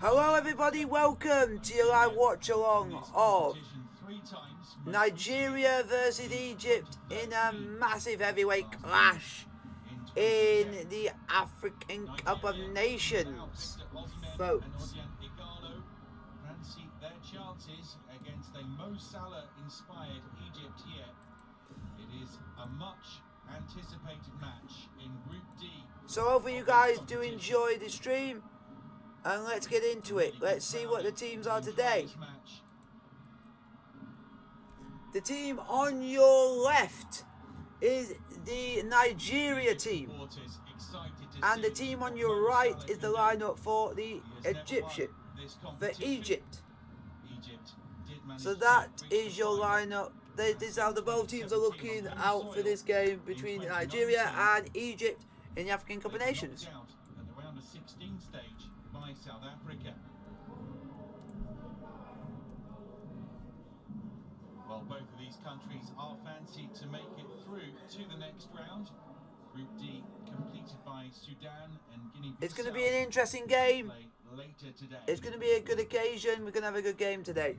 Hello everybody, welcome to your live watch along of Nigeria versus Egypt in a massive heavyweight clash in the African Cup of Nations, folks. Fancy their chances against a Mo Salah inspired Egypt here. It is a much anticipated match in Group D. So hopefully you guys do enjoy the stream, and let's get into it. Let's see what the teams are today. The team on your left is the Nigeria team, and the team on your right is the lineup for the Egyptian, for Egypt. So that is your lineup. This is how the both teams are looking out for this game between Nigeria and Egypt in the African Cup of Nations. At the round of 16 stage by South Africa. Well, both of these countries are fancied to make it through to the next round. Group D completed by Sudan and Guinea-Bissau. It's going to be an interesting game. Later today. It's going to be a good occasion. We're going to have a good game today.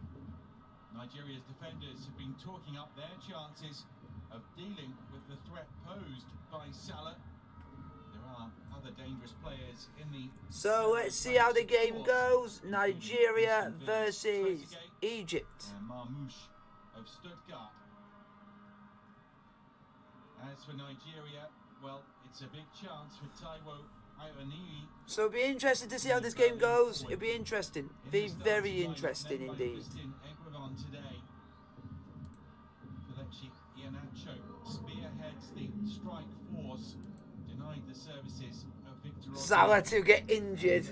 Nigeria's defenders have been talking up their chances of dealing with the threat posed by Salah. There are other dangerous players in the... So let's see how the game goes. Nigeria versus Egypt. Marmoush of Stuttgart. As for Nigeria, well, it's a big chance for Taiwo Ironii. So it'll be interesting to see how this game goes. It'll be interesting. Be very interesting indeed. Today, Kelechi Iheanacho spearheads the strike force, denied the services of Victor Salah to get injured.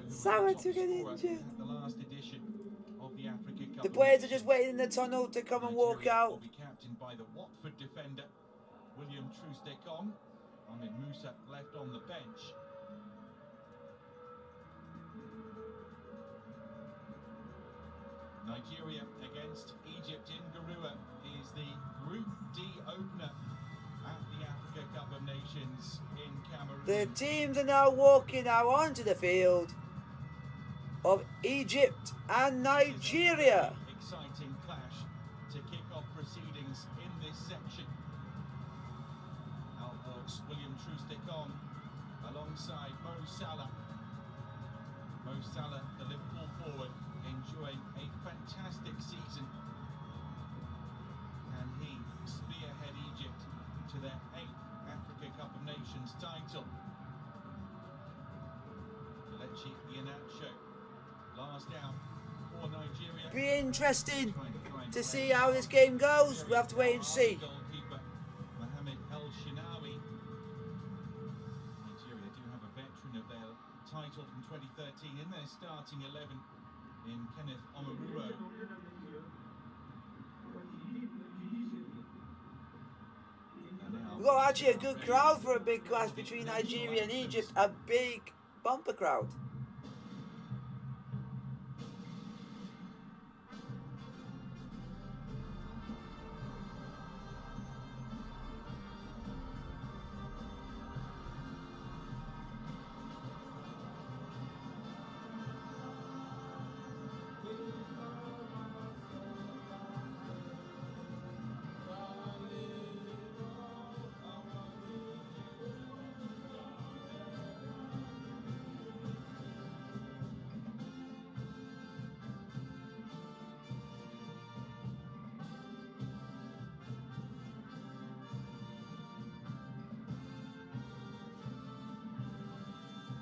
Salah to get injured. The last edition of the Africa Cup. The players are just waiting in the tunnel to come and walk out. Will be captained by the Watford defender William Troost-Ekong. Ahmed Musa left on the bench. Nigeria against Egypt in Garua is the Group D opener at the Africa Cup of Nations in Cameroon. The teams are now walking out onto the field of Egypt and Nigeria. Exciting clash to kick off proceedings in this section. Al Hawks William Troost-Ekong alongside Mo Salah. Mo Salah, the Liverpool forward, enjoying a fantastic season, and he spearhead Egypt to their 8th Africa Cup of Nations title. Kelechi Iheanacho, last out for Nigeria. Be interesting to see how this game goes. We'll have to wait and see. Goalkeeper Mohamed El Shinawi. Nigeria do have a veteran of their title from 2013 in their starting 11. In Kenneth Omaruo. We've got actually a good crowd for a big clash between Nigeria and Egypt. A big bumper crowd.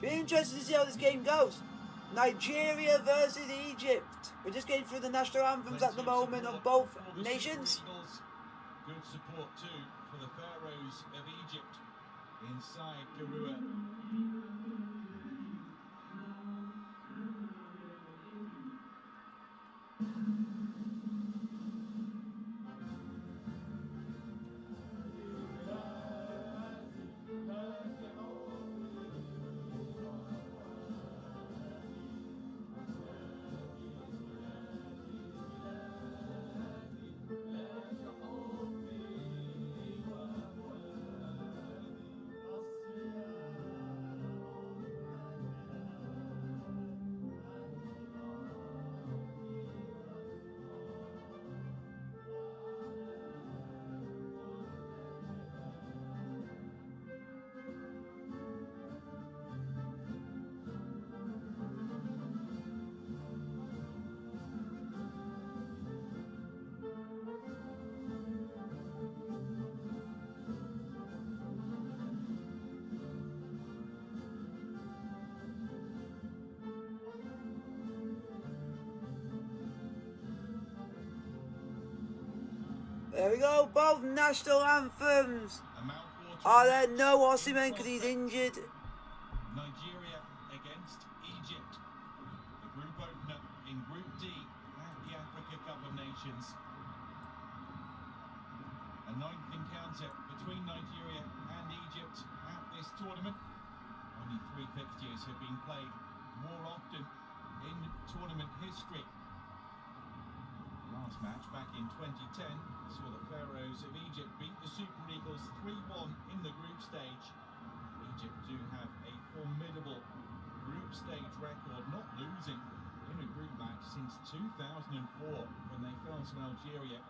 Be interested to see how this game goes. Nigeria versus Egypt. We're just getting through the national anthems at the moment of both nations. Good support too for the Pharaohs of Egypt inside Garua. There we go. Both national anthems. Are there no Osimhen because he's injured? Nigeria against Egypt. The group opener in Group D at the Africa Cup of Nations. A ninth encounter between Nigeria and Egypt at this tournament. Only 3 fixtures have been played more often in tournament history. Last match back in 2010 saw the Pharaohs of Egypt beat the Super Eagles 3-1 in the group stage. Egypt do have a formidable group stage record, not losing in a group match since 2004 when they fell to Algeria.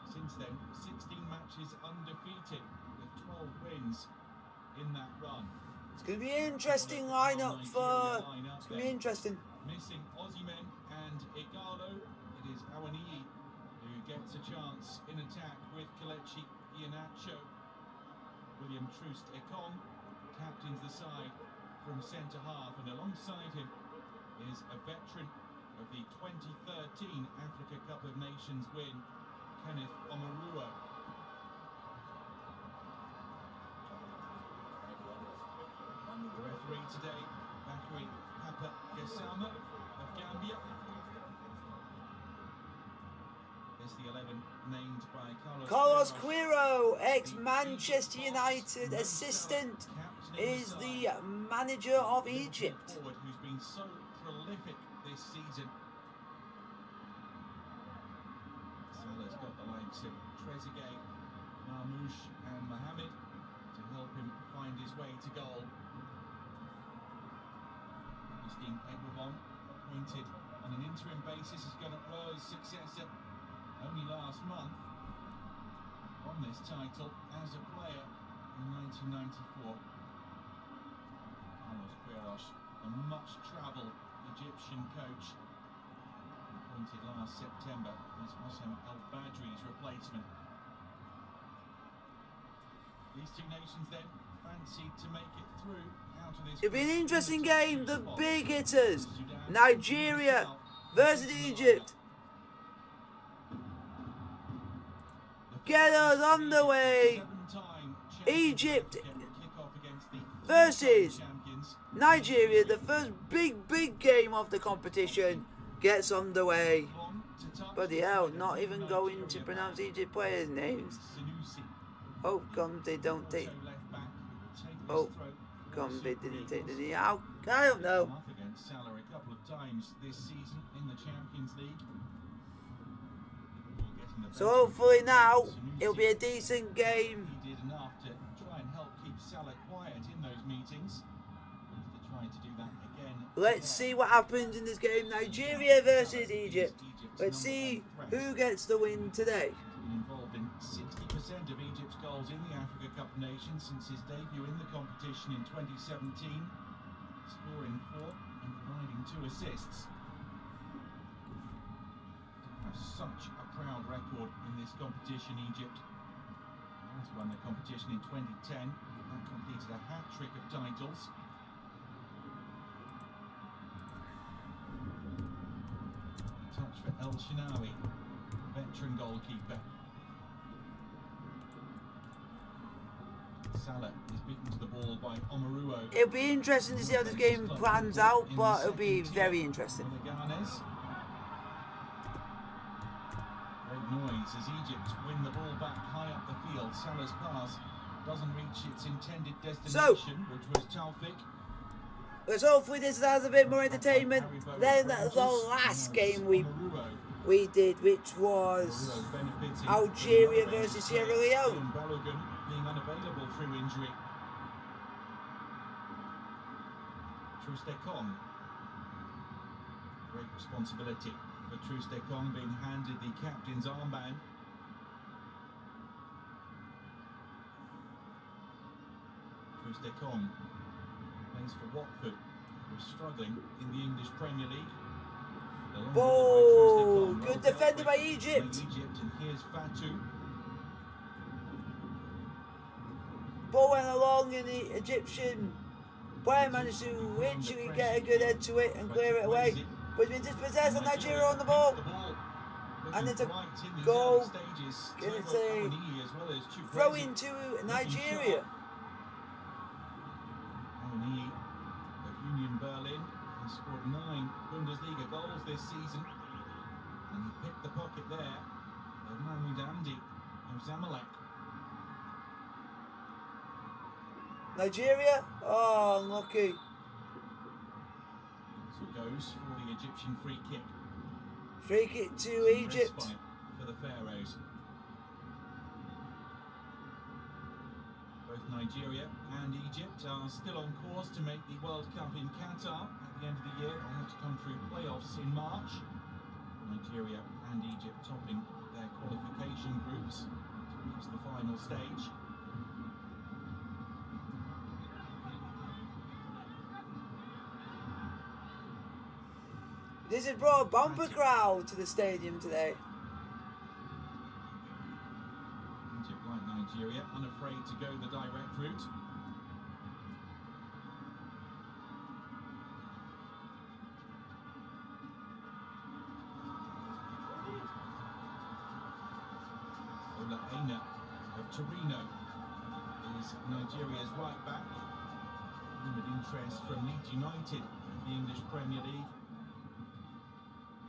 Since then, 16 matches undefeated with 12 wins in that run. It's going to be an interesting lineup for... It's going to be interesting. Missing Osimhen and Igalo, it is Awaniyi who gets a chance in attack with Kelechi Iheanacho. William Troost-Ekong captains the side from centre half, and alongside him is a veteran of the 2013 Africa Cup of Nations win, Kenneth Omaruo. The referee today, Bakary Papa Gassama of Gambia. Is the 11 named by Carlos Queiroz, ex-Manchester United assistant, is the manager of Egypt. Forward who's been so prolific this season. Salah's got the likes of Trezeguet, Marmoush and Mohamed to help him find his way to goal. Augustine Eguavoen, appointed on an interim basis as Gunnar Rowe's successor only last month, won this title as a player in 1994. Carlos Queiroz, a much-travelled Egyptian coach, appointed last September as Hossein El Badri's replacement. These two nations then fancied to make it through out of this. It'll be an interesting game. The big hitters, Nigeria versus Egypt. Get us underway. Egypt versus Nigeria. The first big game of the competition gets underway. Bloody hell, not even going to pronounce Egypt players' names. Oh, come, they don't take. Oh, come, they didn't take the knee out. I don't know. Against Salah a couple of times this season in the Champions League. So hopefully now it'll be a decent game. He did enough to try and help keep Salah quiet in those meetings. To try to do that again. Let's see what happens in this game. Nigeria versus Egypt. Let's see who gets the win today. Involved in 60% of Egypt's goals in the Africa Cup of Nations since his debut in the competition in 2017, scoring 4 and providing 2 assists. Have such a proud record in this competition, Egypt. Last won the competition in 2010 and completed a hat-trick of titles. Touch for El Shinawi, veteran goalkeeper. Salah is beaten to the ball by Omaruo. It'll be interesting to see how this game plans out, but it'll be very interesting. Great noise as Egypt win the ball back high up the field. Salah's pass doesn't reach its intended destination, which was Taufik. Let's hopefully this has a bit more entertainment than the last game we did, which was Algeria versus Sierra Leone. Balogun being unavailable through injury. Troost-Ekong. Great responsibility for Troost-Ekong being handed the captain's armband. Troost-Ekong plays for Watford, who is struggling in the English Premier League. Oh, good defended by Egypt. And here's Fatu. Ball went along and the Egyptian player managed to literally get a good head to it and clear it away. But it's been dispossessed and Nigeria on the ball. And it's a bright in these goal. early stages. And it's Taiwo a Awoniyi as well as Chukwueze throw into looking Nigeria. sharp. Awoniyi of Union Berlin has scored 9 Bundesliga goals this season. And he picked the pocket there of Mahmoud Amdi of Zamalek. Nigeria? Oh, unlucky. So it goes for the Egyptian free kick. Free kick to Some Egypt. respite for the Pharaohs. Both Nigeria and Egypt are still on course to make the World Cup in Qatar at the end of the year. They'll have to come through playoffs in March. Nigeria and Egypt topping their qualification groups to reach the final stage. This has brought a bumper crowd to the stadium today. Egypt, like Nigeria, unafraid to go the direct route. Ola Aina of Torino is Nigeria's right back. Rumoured interest from Leeds United, the English Premier League.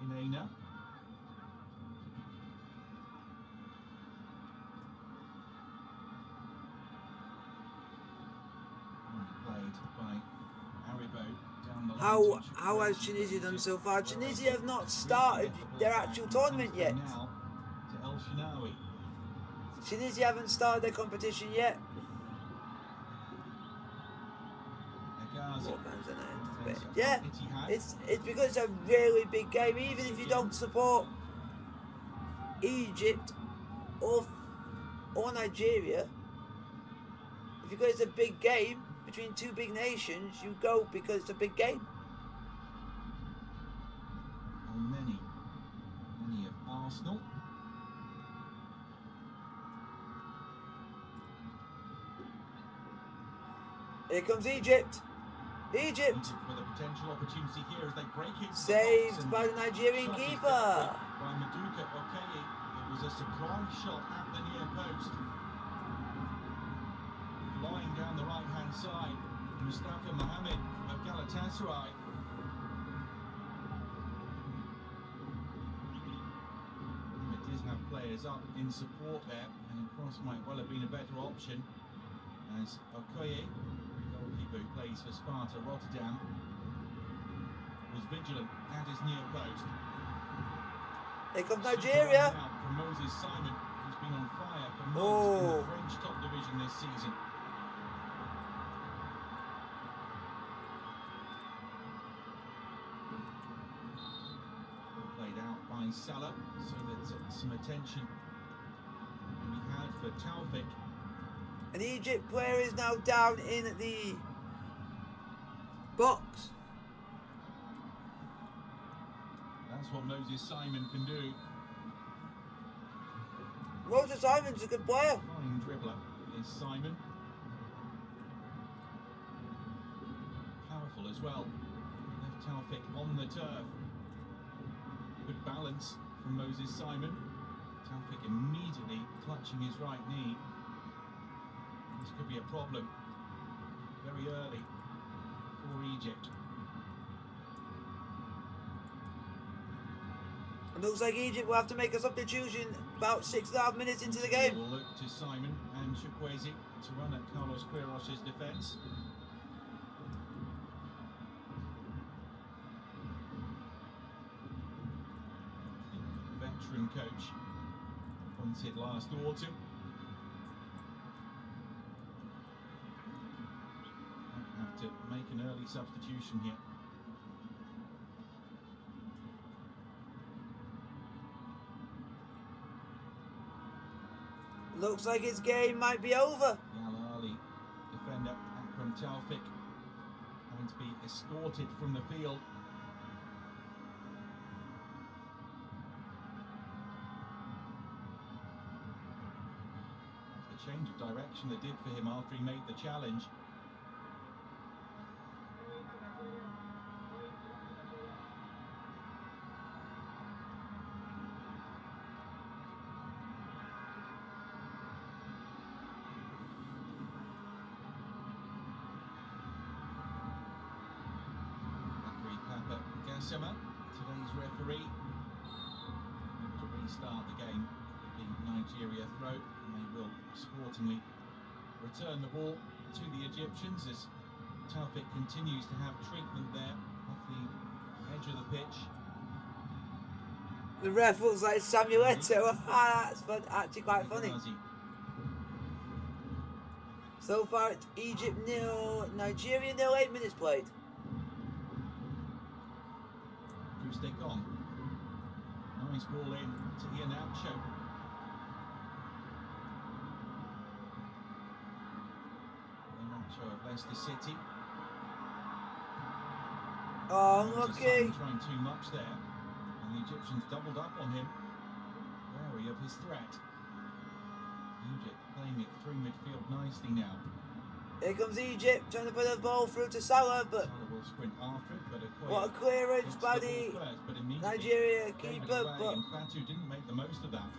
In Aina. Played by Aribo down the line. How has Tunisia done so far? Tunisia have not started their actual tournament yet. Now to El Shinawi. Tunisia haven't started their competition yet. Yeah, it's because it's a really big game. Even if you don't support Egypt or Nigeria, if it's a big game between two big nations, you go because it's a big game. Many of Arsenal. Here comes Egypt. Egypt with a potential opportunity here as they break it. Saved by the Nigerian keeper. By Maduka Okoye. It was a surprise shot at the near post. Flying down the right hand side. Mustafa Mohamed of Galatasaray. It did have players up in support there, and a cross might well have been a better option as Okoye, goalkeeper who plays for Sparta Rotterdam, was vigilant at his near post. Here comes Nigeria. From Moses Simon, who's been on fire for months in the French top division this season. Played out by Salah, so that some attention can be had for Taufik. An Egypt player is now down in the box. That's what Moses Simon can do. Moses Simon's a good player. Flying dribbler is Simon. Powerful as well. Left Taufik on the turf. Good balance from Moses Simon. Taufik immediately clutching his right knee. This could be a problem very early for Egypt. It looks like Egypt will have to make a substitution about 6.5 minutes into the game. We'll look to Simon and Chukwueze to run at Carlos Queiroz' defence. The veteran coach appointed last autumn. Have to make an early substitution here. Looks like his game might be over. Yal Ali, defender Akram Taufik, having to be escorted from the field. The change of direction they did for him after he made the challenge. Gassama, today's referee, to restart the game with the Nigeria throw, and they will sportingly return the ball to the Egyptians as Taufik continues to have treatment there off the edge of the pitch. The ref looks like Samuel Eto'o. That's fun, actually quite funny. So far it's Egypt 0, Nigeria 0, 8 minutes played. Stick on. Nice ball in to Iheanacho. Iheanacho of Leicester City. Oh, unlucky. Trying too much there, and the Egyptians doubled up on him, wary of his threat. Egypt playing it through midfield nicely now. Here comes Egypt trying to put the ball through to Salah, but Salah will sprint after it, but what a clearance by the Nigeria keeper, but and Fatu didn't make the most of that.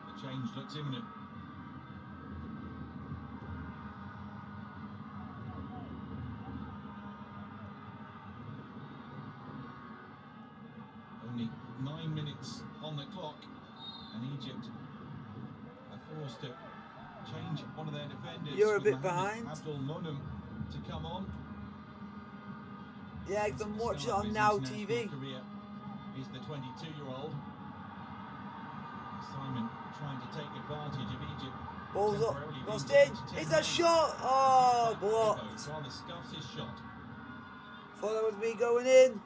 The change looks imminent. Only 9 minutes on the clock, and Egypt are forced to change one of their defenders. You're a bit behind. Abdul-Monem to come on. Yeah, because I'm watching it on Now TV. He's the 22-year-old. Simon trying to take advantage of Egypt. Ball's up, crossed in. It's a shot. Oh, blocked. Rather scuffs his shot. Thought that was me going in.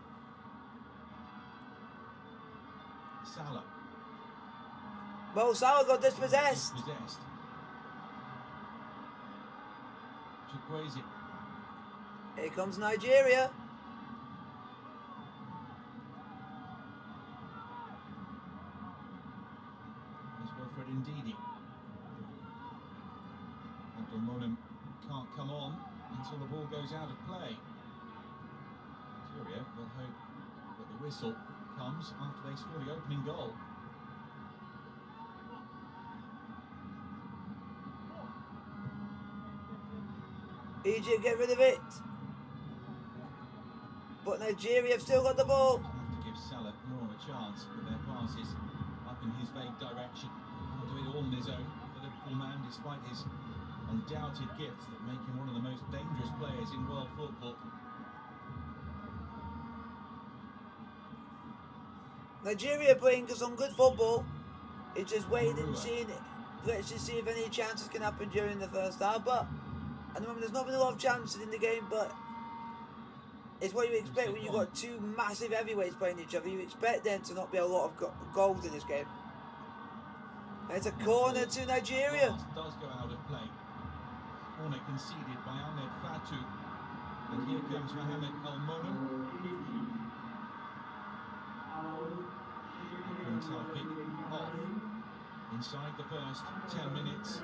Salah. Well, Salah got dispossessed. Chukwueze. Here comes Nigeria. There's Wilfred Ndidi. Abdul-Monem can't come on until the ball goes out of play. Nigeria will hope that the whistle comes after they score the opening goal. Egypt get rid of it. But Nigeria have still got the ball. Have to give Salah more of a chance with their passes up in his vague direction. Can't do it all on his own. The Liverpool man, despite his undoubted gifts that make him one of the most dangerous players in world football. Nigeria playing some good football. It's just waiting and seeing it. Let's just see if any chances can happen during the first half. But at the moment, there's not been a lot of chances in the game, but it's what you expect when you've got two massive heavyweights playing each other. You expect them to not be a lot of goals in this game. And it's a corner to Nigeria. Does go out of play. Corner conceded by Ahmed Fatu. And here comes Mohamed Al-Monem. From Taufik off inside the first 10 minutes.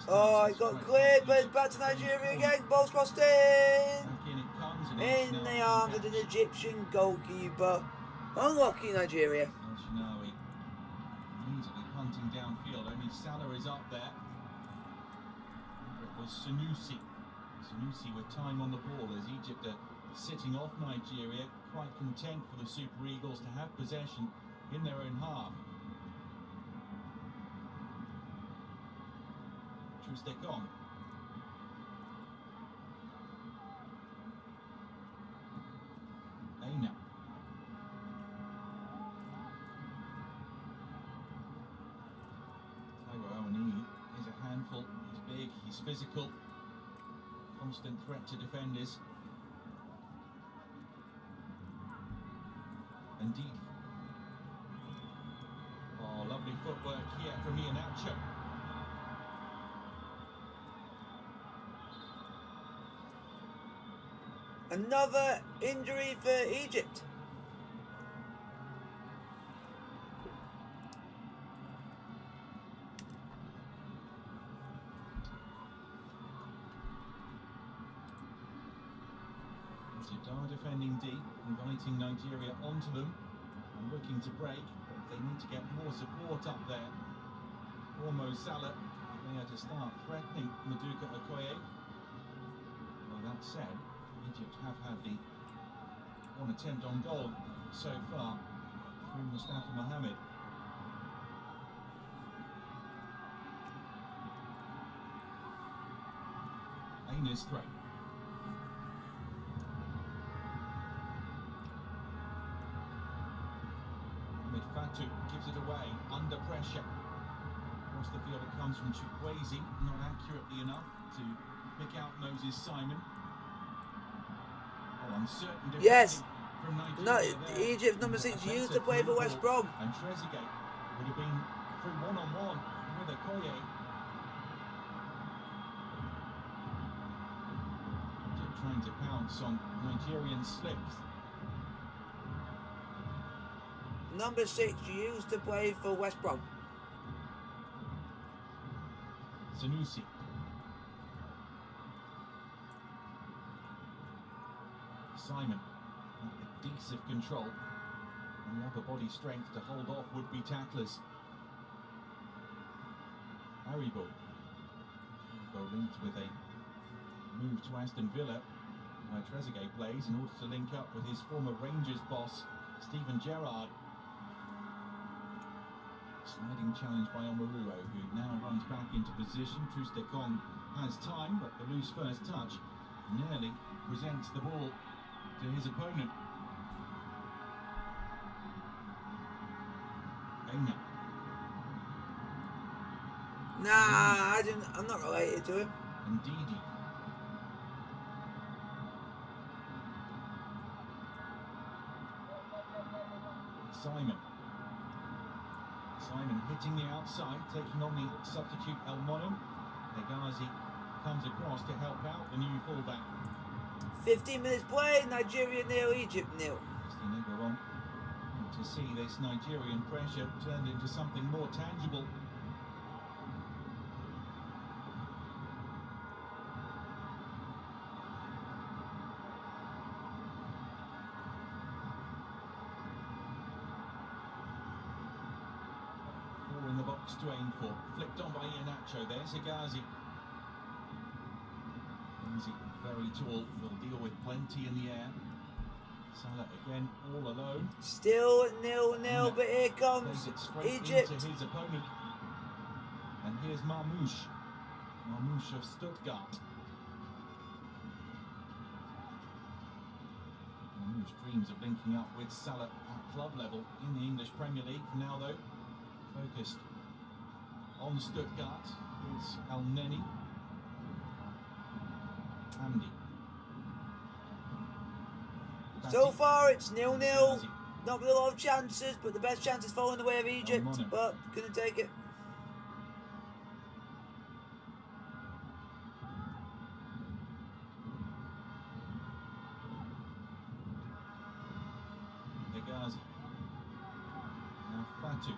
Oh, it got cleared, but it's back to Nigeria again. Ball's crossed in. In the arms of the Egyptian goalkeeper. Unlucky Nigeria. Immediately punting downfield. Only Salah is up there. It was Sanusi. Sanusi with time on the ball as Egypt are sitting off Nigeria, quite content for the Super Eagles to have possession in their own half. Stick on. Aina. Taiwo Awoniyi is a handful. He's big, he's physical, constant threat to defenders. Indeed. Oh, lovely footwork here from Iheanacho. Another injury for Egypt. Egypt are defending deep, inviting Nigeria onto them and looking to break, but they need to get more support up there. Almost Salah, they are to start threatening Maduka Okoye. Well, that said, Egypt have had the one attempt on goal so far through Mustafa Mohamed. Aina's throw. Mohamed Fatou gives it away under pressure. Across the field it comes from Chukwueze, not accurately enough to pick out Moses Simon. Oh, uncertain defending Yes. from Nigeria No, there. Egypt number 6 used to play for West Brom. And Trezeguet would have been through one-on-one with Okoye. Egypt trying to pounce on Nigerian slips. Number 6 used to play for West Brom. Sanusi. Simon, with decisive control and the upper body strength to hold off would-be tacklers. Aribo linked with a move to Aston Villa, where Trezeguet plays in order to link up with his former Rangers boss, Steven Gerrard. Sliding challenge by Omaruo, who now runs back into position. Trustekong has time, but the loose first touch nearly presents the ball to his opponent. Aina. Nah, I'm not related to him. And Didi. Simon hitting the outside, taking on the substitute El Monem. Hegazi comes across to help out the new fullback. 15 minutes play, Nigeria 0, Egypt 0. To see this Nigerian pressure turned into something more tangible. Four in the box to aim for. Flicked on by Iheanacho. There's Hegazi. Very tall, will deal with plenty in the air. Salah again all alone. Still 0-0, but here comes Egypt. Into his opponent. And here's Marmoush of Stuttgart. Marmoush dreams of linking up with Salah at club level in the English Premier League. For now though, focused on Stuttgart. Here's El Neni. Andy. So far it's 0-0. Not with a lot of chances, but the best chance is falling the way of Egypt. But couldn't take it. Hegazi. Now Fatou.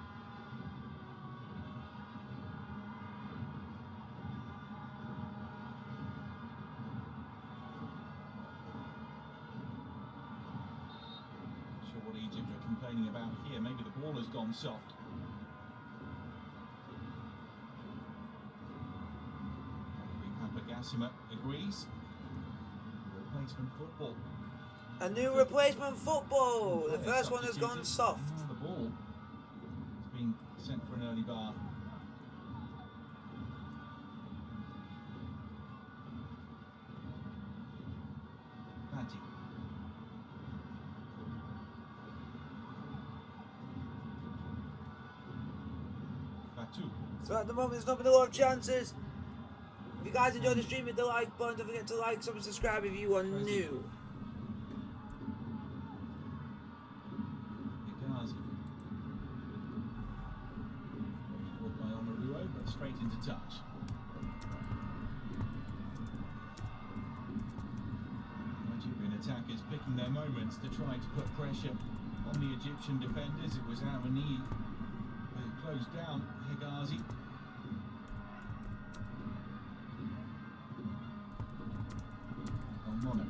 What Egypt are complaining about here. Maybe the ball has gone soft. Papagassima agrees. Replacement football. A new replacement football. The first one has gone soft. The ball has been sent for an early bar. Fatty. So at the moment there's not been a lot of chances. If you guys enjoyed the stream, hit the like button. Don't forget to like, subscribe if you are new. By Omaruo, but straight into touch. Nigerian attackers picking their moments to try to put pressure on the Egyptian defenders. It was Amani who closed down Hegazi. Mono.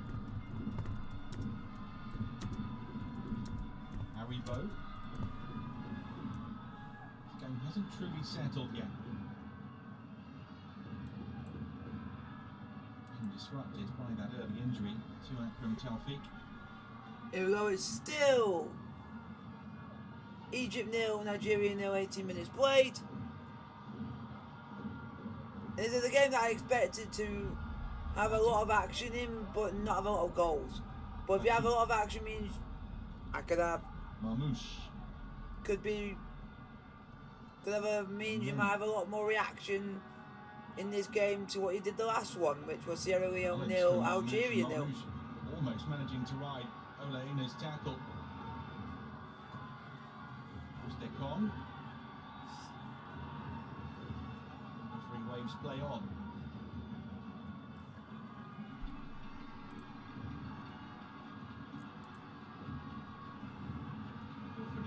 truly settled yet. And disrupted by that early injury to Akram Taufik. Even though it's still Egypt 0, Nigeria 0, 18 minutes played. This is a game that I expected to have a lot of action in, but not have a lot of goals. But if you have a lot of action, means I could have. Means you might have a lot more reaction in this game to what you did the last one, which was Sierra Leone 0, Algeria 0. Almost managing to ride Olaina's tackle. Rustekon. The three waves play on.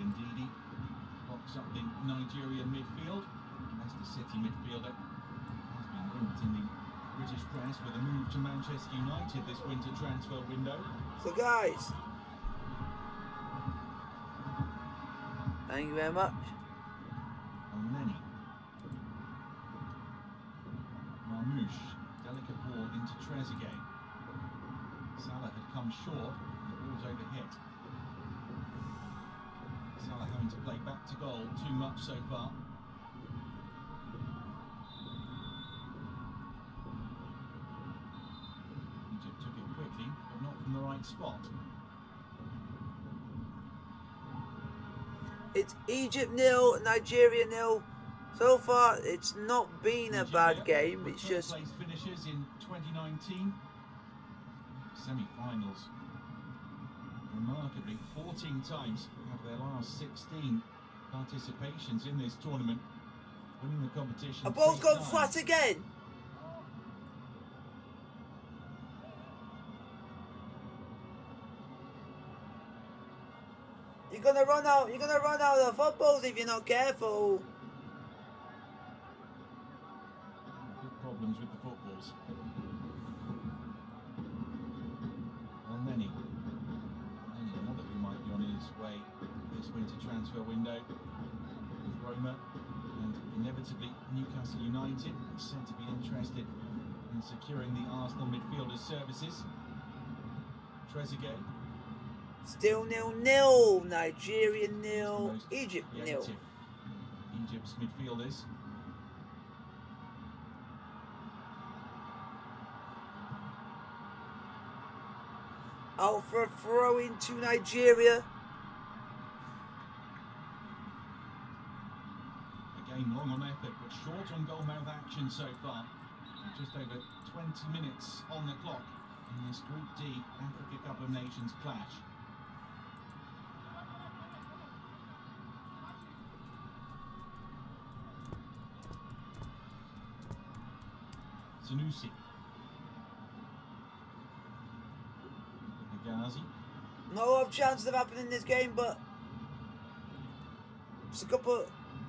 Ndidi box up the Nigerian midfield. Leicester City midfielder has been linked in the British press with a move to Manchester United this winter transfer window. So guys, thank you very much. Many. Marmoush, delicate ball into Trezeguet. Salah had come short, the ball's overhit. Salah having to play back to goal too much so far. Egypt took it quickly, but not from the right spot. It's Egypt 0, Nigeria 0. So far, it's not been a bad game. It's just place finishes in 2019 semi-finals. Remarkably, 14 times out of their last 16 participations in this tournament, winning the competition. a ball's gone flat again. You're gonna run out of footballs if you're not careful. Good problems with the footballs. Many, another who might be on his way this winter transfer window with Roma, and inevitably Newcastle United said to be interested in securing the Arsenal midfielder's services. Trezeguet. Still 0-0. Nigeria 0. Egypt 0. Egypt's midfielders. Out for a throw into Nigeria. Again, long on effort, but short on goal-mouth action so far. Just over 20 minutes on the clock in this Group D Africa Cup of Nations clash. Sanusi. Ghazi. Not a lot of chances of happening in this game, but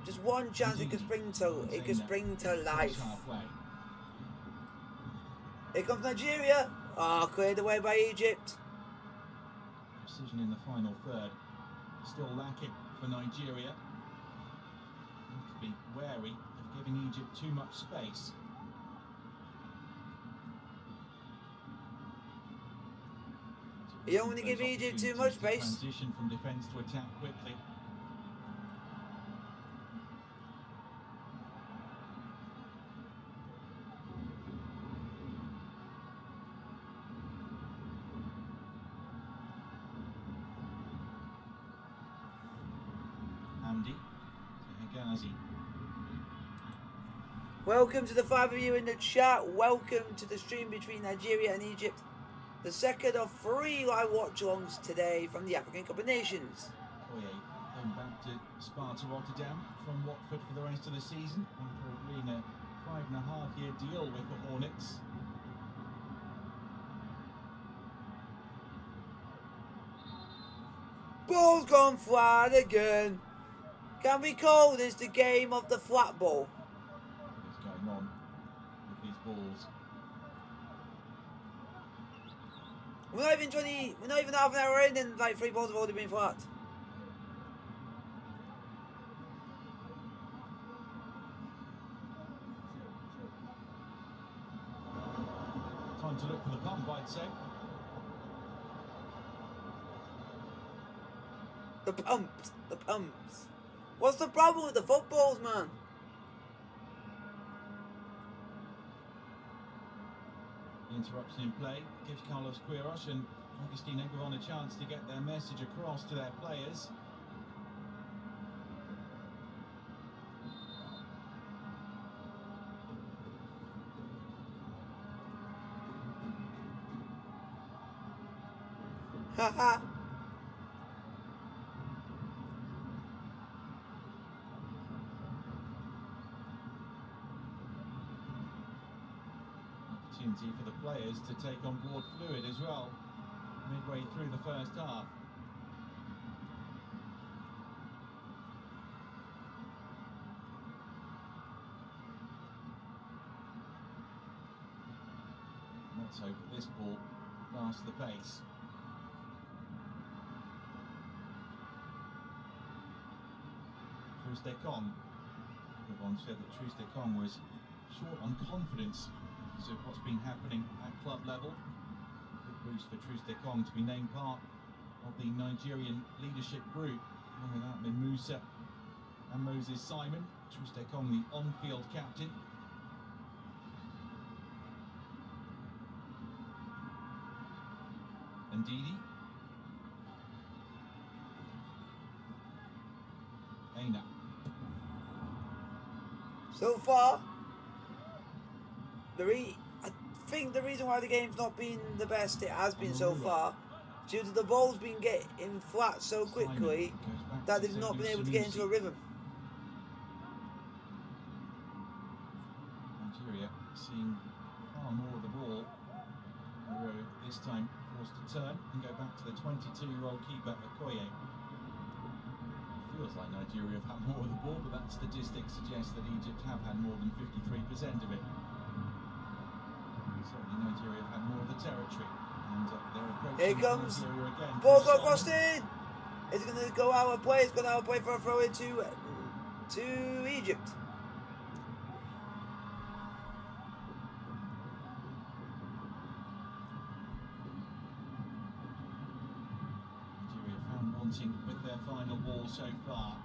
just one chance it could spring to life. Here comes Nigeria. Cleared away by Egypt. Precision in the final third. Still lacking for Nigeria. Have to be wary of giving Egypt too much space. You don't want to give Egypt too much space. Transition from defence to attack quickly. Hamdi. Ghazi. Welcome to the 5 of you in the chat. Welcome to the stream between Nigeria and Egypt. The second of 3 live watch-alongs today from the African Cup of Nations. Oye going back to Sparta Rotterdam from Watford for the rest of the season after agreeing a 5.5-year deal with the Hornets. Ball's gone flat again. Can we call this the game of the flat ball? What's going on with these balls? We're not even half an hour in and like 3 balls have already been flat. Time to look for the pump, I'd say. The pumps, the pumps. What's the problem with the footballs, man? The interruption in play gives Carlos Queiroz and Augustin Eguivon a chance to get their message across to their players. Haha. Opportunity for the players to take on board fluid as well, midway through the first half. Let's hope that this ball lasts the pace. Troost-Ekong. Everyone said that Troost-Ekong was short on confidence because of what's been happening at club level. Big boost for Troost-Ekong to be named part of the Nigerian leadership group, along with Atman Musa and Moses Simon. Troost-Ekong, the on-field captain. And Didi. Aina. So far, I think the reason why the game's not been the best it has been so far, due to the ball's been getting flat so quickly that they've not been able to get into a rhythm. Nigeria seeing far more of the ball. They were this time forced to turn and go back to the 22-year-old keeper Okoye. Feels like Nigeria have had more of the ball, but that statistic suggests that Egypt have had more than 53% of it. Certainly Nigeria have had more of the territory, and they're approaching Here comes Nigeria again. ball got crossed in. Is it going to go out of play? It's going out of play for a throw in to Egypt. With their final ball so far.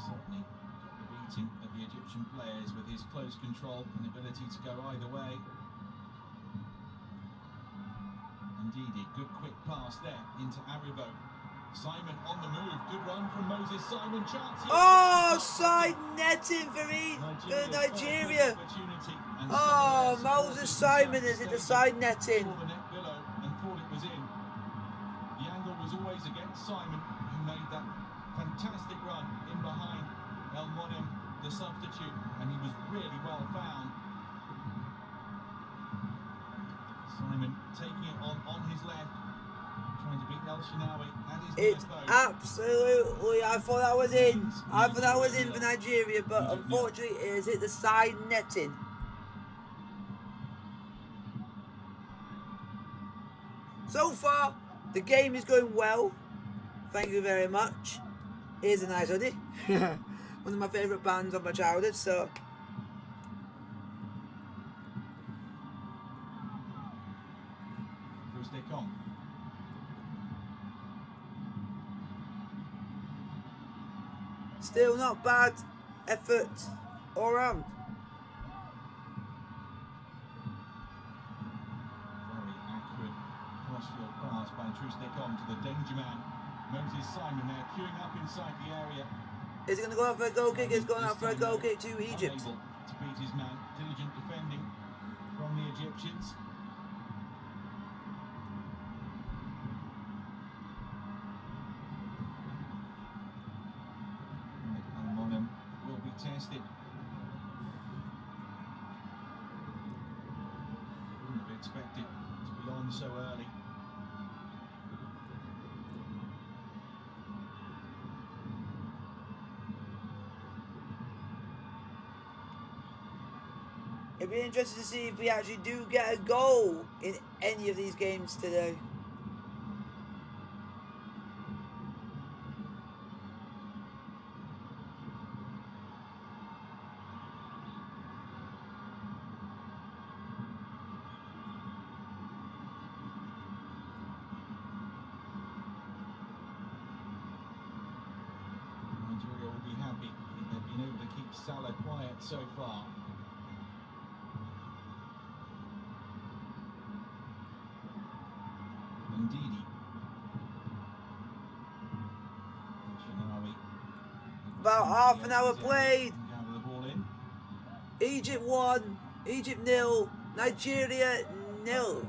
Certainly the beating of the Egyptian players with his close control and ability to go either way. Indeed, good quick pass there into Aribo. Simon on the move, good run from Moses Simon, chance. Oh, side netting for Nigeria. Oh, Moses Simon is in the side netting. The angle was always against Simon, who made that fantastic run in behind El Monem, the substitute, and he was really well found. Simon taking it on his left, trying to beat El Shinawi and his It's absolutely, I thought that was in. I thought that was in for Nigeria, but unfortunately it has hit the side netting. So far, the game is going well. Thank you very much. Here's a nice hoodie. One of my favourite bands of my childhood, so. Troost-Ekong. Still not bad effort all round. Crossfield pass by Troost-Ekong to the danger man, Moses Simon there, queuing up inside the area. Is it going to go out for a goal kick? It's going out for a goal kick to Egypt. Unable to beat his man, diligent defending from the Egyptians. Al-Monem will be tested. Wouldn't have expected to be on so early. It'd be interesting to see if we actually do get a goal in any of these games today. Salah quiet so far. Ndidi. Shinari. About half an hour played. Gather the ball in. Egypt 1, Egypt 0, Nigeria 0.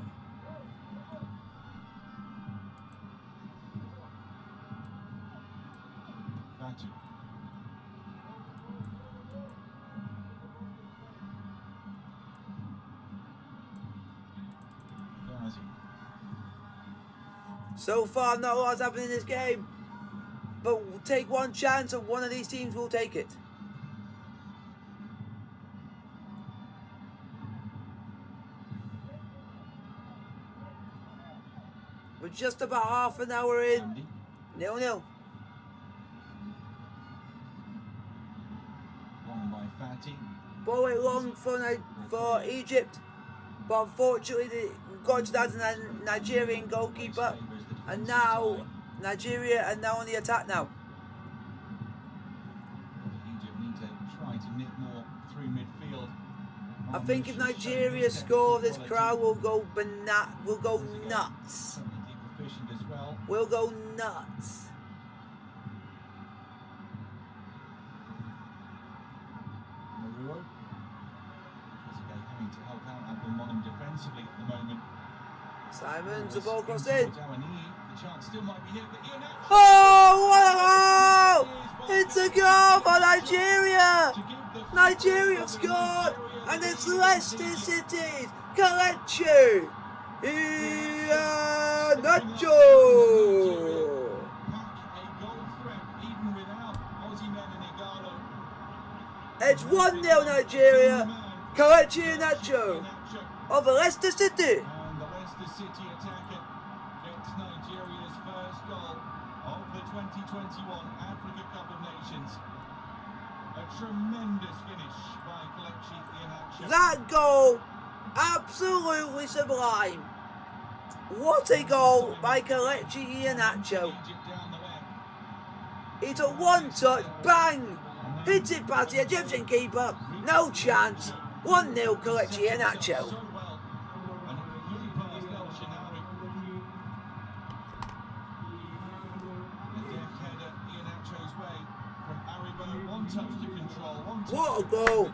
Fatu. Ghazi. So far, not a lot's happened in this game. But we'll take one chance and one of these teams will take it. We're just about half an hour in. 0-0. Long by Fati. Ball went long for Egypt. But unfortunately, we've got to that Nigerian goalkeeper. And now, Nigeria are now on the attack now. Egypt need to try to nick more through midfield. I think if Nigeria score, this crowd will go nuts. As well. We'll go nuts. Maruo. Having to help out Abdelmonem defensively at the moment. Simon's the ball crossed in. The chance still might be here for Ian. Oh, what a goal! It's a goal for Nigeria! Nigeria have scored, and it's Leicester City's Kelechi Iheanacho! It's 1-0 Nigeria. Kelechi Iheanacho of Leicester City. And the Leicester City attacker gets Nigeria's first goal of the 2021 Africa Cup of Nations. A tremendous finish by Kelechi Iheanacho. That goal, absolutely sublime. What a goal by Kelechi Iheanacho. It's a one-touch, bang, hits it past the Egyptian keeper, no chance. 1-0 Kelechi Iheanacho. What a goal!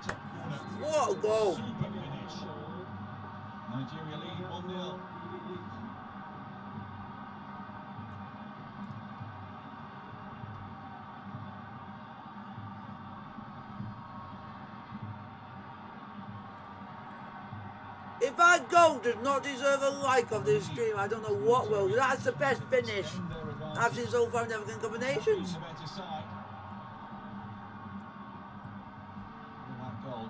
What a goal! Nigeria lead 1-0. If that goal does not deserve a like of this stream, I don't know what will. That's the best finish I've seen so far in the African Cup of Nations.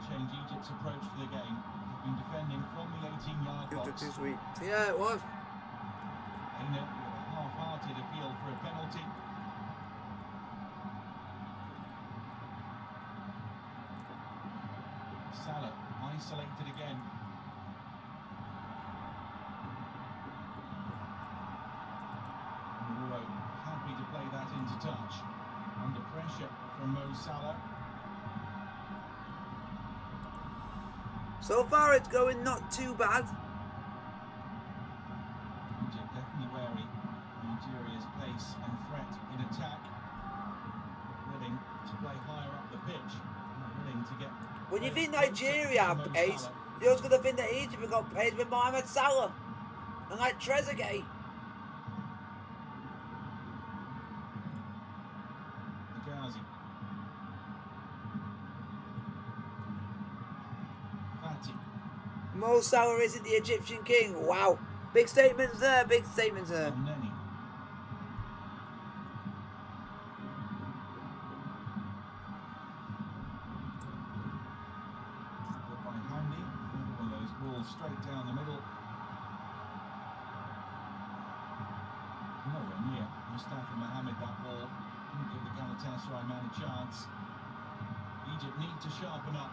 Change Egypt's approach to the game. They've been defending from the 18-yard box. Too sweet. Yeah, it was. In a half-hearted appeal for a penalty. Salah isolated again. Maruo happy to play that into touch. Under pressure from Mo Salah. So far it's going not too bad. Egypt definitely wary. Nigeria's pace and threat in attack. Willing to play higher up the pitch. Willing to get... When you think Nigeria have pace, you're just going to think that Egypt have got pace with Mohamed Salah. And like Trezeguet. Ghazi. Mo Salah isn't the Egyptian king. Wow. Big statements there, big statements there. By Hamdi, one of those balls straight down the middle. Nowhere near Mustafa Mohamed that ball. Didn't give the Galatasaray man a chance. Egypt need to sharpen up.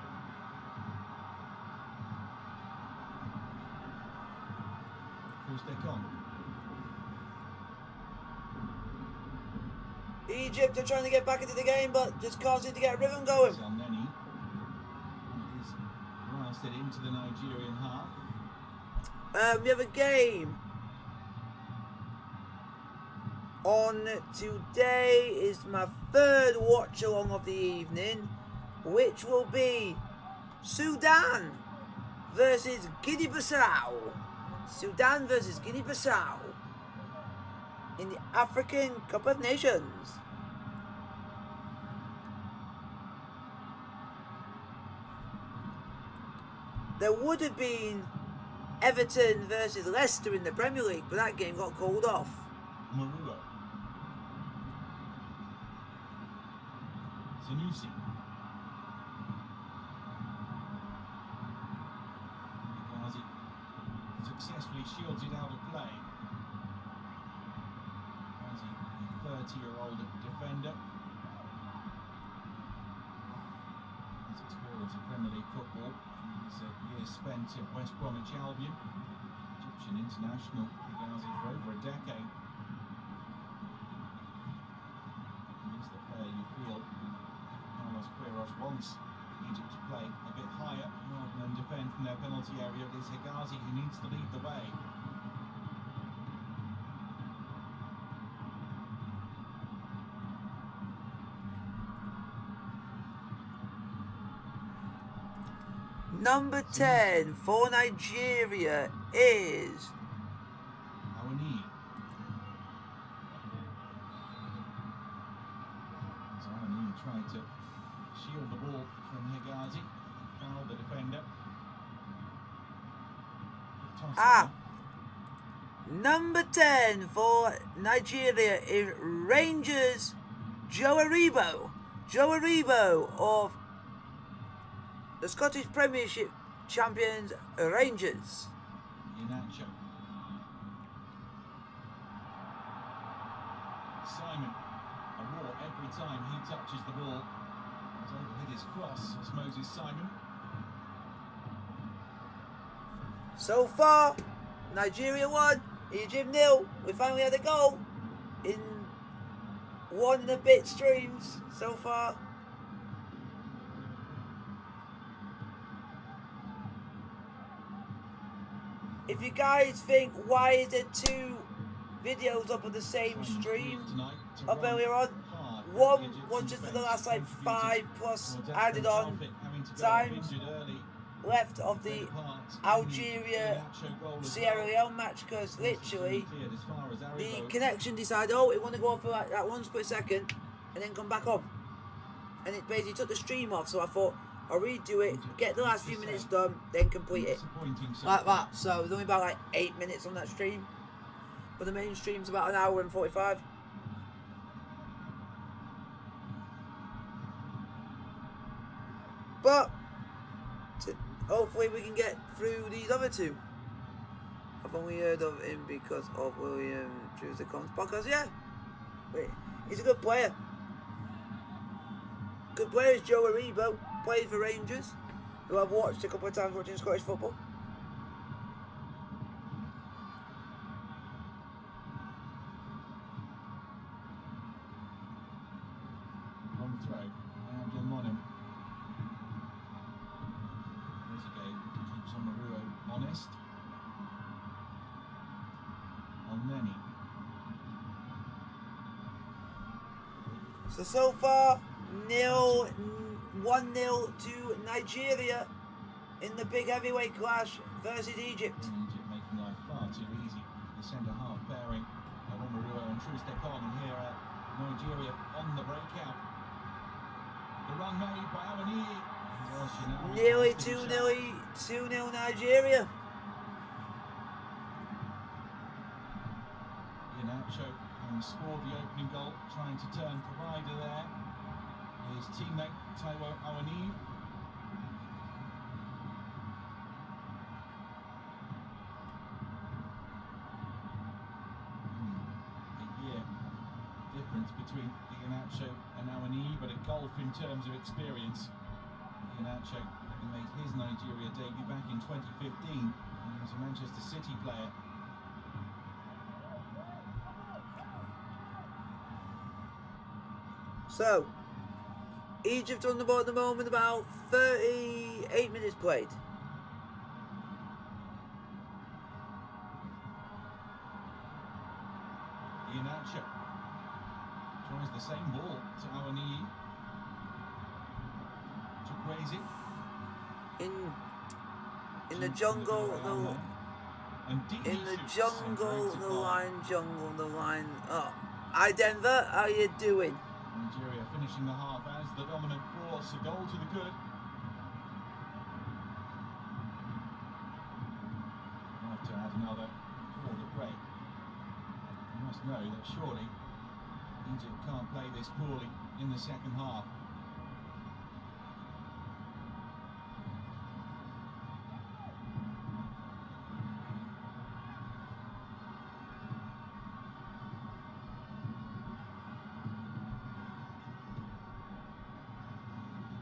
Egypt are trying to get back into the game, but just can't seem to get a rhythm going. cast it into the Nigerian half. We have a game on today. Is my third watch along of the evening, which will be Sudan versus Guinea-Bissau. Sudan versus Guinea-Bissau in the African Cup of Nations. There would have been Everton versus Leicester in the Premier League, but that game got called off. Marulo. Sanusi. Hegazi successfully shields it out of play. Hegazi, the 30-year-old defender. His experience in Premier League football. His years spent at West Bromwich Albion. Egyptian international. Hegazi for over a decade. He's the player you feel Carlos Queiroz wants Egypt to play a bit higher rather than defend from their penalty area. It is Hegazi who needs to lead the way. Number 10 for Nigeria is Awani. Awani tried to shield the ball from Hegazi, fouled the defender. Number 10 for Nigeria is Rangers Joe Aribo. Joe Aribo of the Scottish Premiership champions Rangers. Inacho. Simon, a war every time he touches the ball. He's overhit his cross as Moses Simon. So far, Nigeria 1, Egypt 0. We finally had a goal in 1 and a bit streams so far. If you guys think, why is there 2 videos up on the same stream up earlier on? One was just for the last like 5 plus added on times left of the Algeria Sierra Leone match, because literally the connection decided, oh, it want to go off for like that 1 split second and then come back on, and it basically took the stream off. So I thought I'll redo it, get the last few minutes done, then complete it like that. So there's only about like 8 minutes on that stream, but the main stream's about 1 hour and 45. But hopefully we can get through these other 2. I've only heard of him because of William Trusecon's podcast. Yeah, he's a good player. Good player is Joe Aribo, played for Rangers, who I've watched a couple of times watching Scottish football. Long throw. Abdul Monim. Keeps Omaruo honest. On Nenny. So far, 1-0 to Nigeria in the big heavyweight clash versus Egypt. Egypt making life far too easy. The centre half pairing of Omaruo and Trusecon's here at Nigeria on the breakout. The run made by Awani. Nearly 2-0 Nigeria. Inacho having scored the opening goal, trying to turn provider there. His teammate Taiwo Awani. A year difference between Inacho and Awani, but a gulf in terms of experience. Inacho having made his Nigeria debut back in 2015 when he was a Manchester City player. So, Egypt on the ball at the moment, about 38 minutes played. Iheanacho. Tries the same ball to Awaniyi. To Crazy. In the jungle, in the jungle, the line. Oh, hi Denver, how you doing? Nigeria finishing the half as the dominant force. A goal to the good. We'll have to add another for the break. You must know that surely Egypt can't play this poorly in the second half.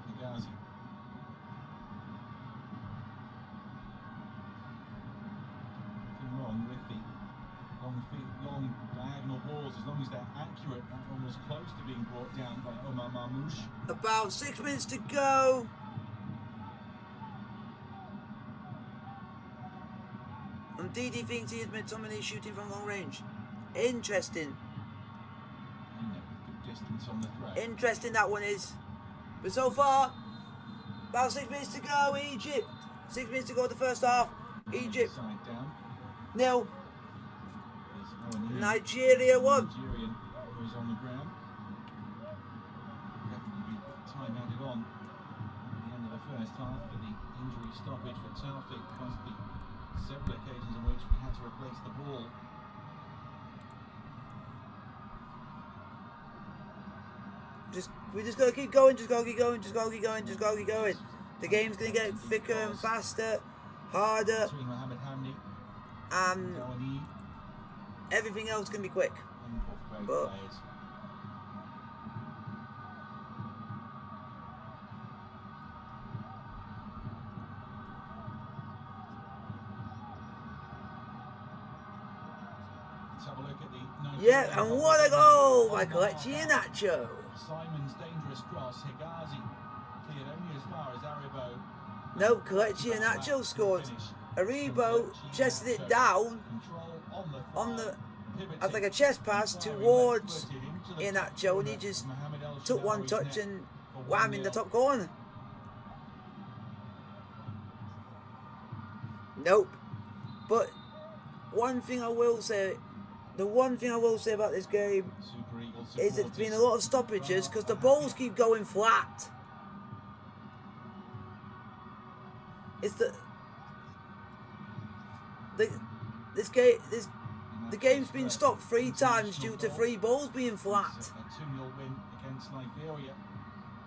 Hegazi. Nothing wrong with the long diagonal balls as long as they're accurate. That one was close to being brought down by Omar Marmoush. About 6 minutes to go. And Didi thinks he has made McTominay shooting from long range. Interesting. Good distance on the throw. Interesting that one is. But so far, about 6 minutes to go, Egypt. 6 minutes to go the first half. Egypt Side down. 0. There's Awaniyi. Nigeria 1. Nigerian who's on the ground. Definitely be time added on at the end of the first half for the injury stoppage for Taufik, plus the several occasions in which we had to replace the ball. We just gotta keep going, just gotta keep going. The game's gonna get thicker and faster, harder, Between Mohamed Hamdi and and Awaniyi everything else can be quick. and both But- players. Let's have a look at the Yeah, Nigerian and what a goal by Omar Iheanacho. Simon's dangerous cross. Hegazi cleared only as far as Aribo. No, Iheanacho scored. Aribo chested it down on the as like a chest pass towards Iheanacho, and he just took one touch and wham in the top corner. Nope. But one thing I will say about this game is there's been a lot of stoppages because the balls keep going flat. It's the game's been stopped 3 times due to 3 balls being flat. A 2-0 win against Liberia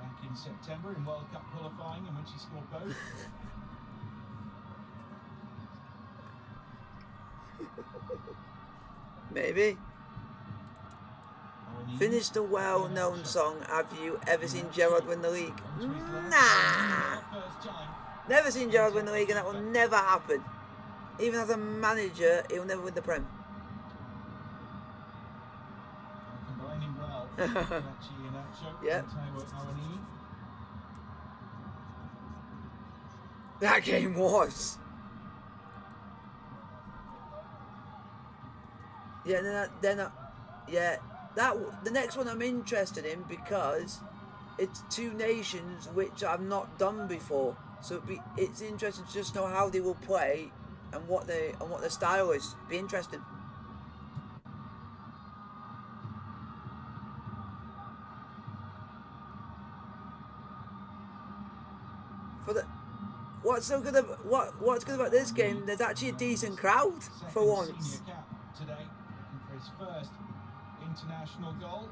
back in September in World Cup qualifying, in which he scored both. Maybe. Awaniyi Finish the well-known song, Have You Ever Seen Gerrard Win the League? Nah. First time. Never seen Gerrard win the league, and that will never happen. Even as a manager, he'll never win the Prem. Combining well. Iheanacho Yep. and Taiwo Awaniyi. That game was. Yeah, the next one I'm interested in because it's 2 nations which I've not done before, so it's interesting to just know how they will play and what their style is. Be interesting. What's good about this game? There's actually a decent crowd for Second once. senior cap today, and for his first international goal.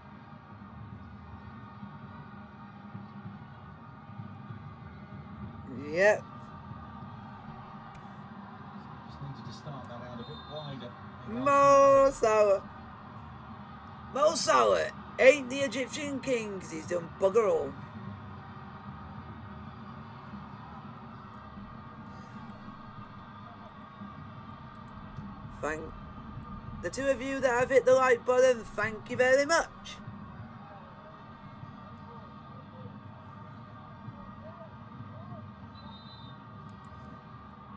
Yep. Just needed to start that out a bit wider. Mo Salah ain't the Egyptian king 'cause he's done bugger all. Thank the 2 of you that have hit the like button, thank you very much.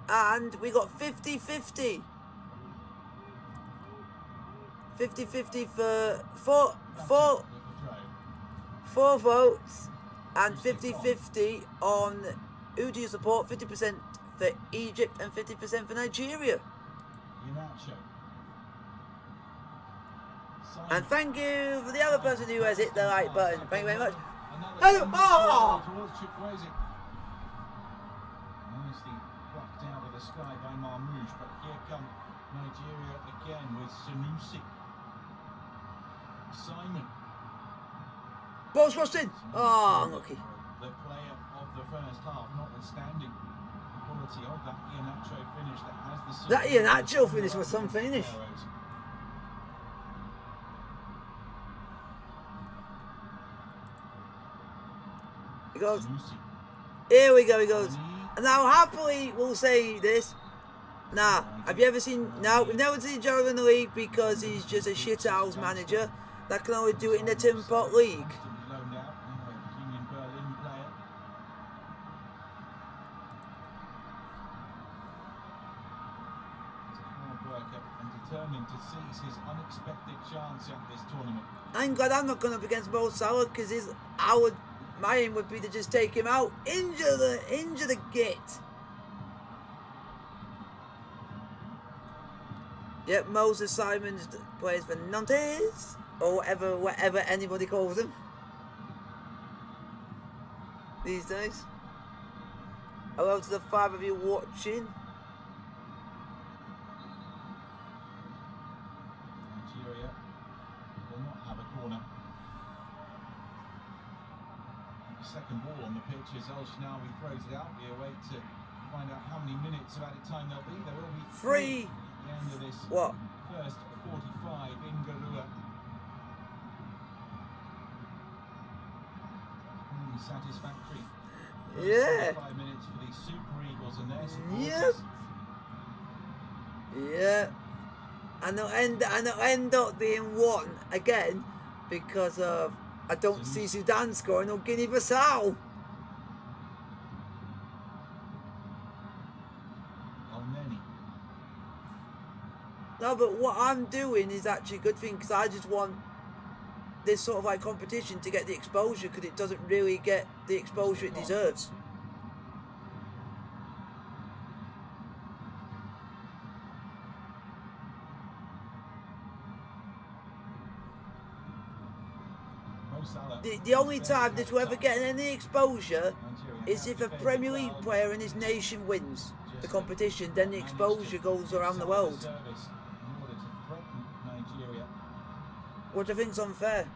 And we got 50-50. 50-50 for four votes, and 50-50 on who do you support. 50% for Egypt and 50% for Nigeria. And thank you for the other person who has hit the like button. Thank you very much. Hello. Oh! Nicely plucked out of the sky by Marmouche, but here come Nigeria again with Sanusi. Simon. Ball's crossed in. Oh, unlucky. The player of the first half, notwithstanding the quality of that Iheanacho finish that has the... That Iheanacho finish was some finish. He goes. Here we go, he goes. And now happily we'll say this. Nah, have you ever seen... No, we've never seen Joe in the league because he's just a shithouse manager that can only do it in the Tin Pot League. To seize his unexpected chance at this tournament. I'm glad I'm not going up against Mo Salah because my aim would be to just take him out, injure the git. Yep, Moses Simons plays for Nantes or whatever anybody calls them these days. Hello to the 5 of you watching. Second ball on the pitch as El Shinawi throws it out. We await to find out how many minutes of added time there'll be. There will be 3 at the end of this first 45 in Garua. Satisfactory. Yeah. 5 minutes for the Super Eagles and their supporters. Yep. Yeah. And they'll end up being 1 again because of I don't see Sudan scoring or Guinea-Bissau. No, but what I'm doing is actually a good thing because I just want this sort of like competition to get the exposure because it doesn't really get the exposure it deserves. The only time that we're ever getting any exposure is if a Premier League player in his nation wins the competition, then the exposure goes around the world. Which I think is unfair.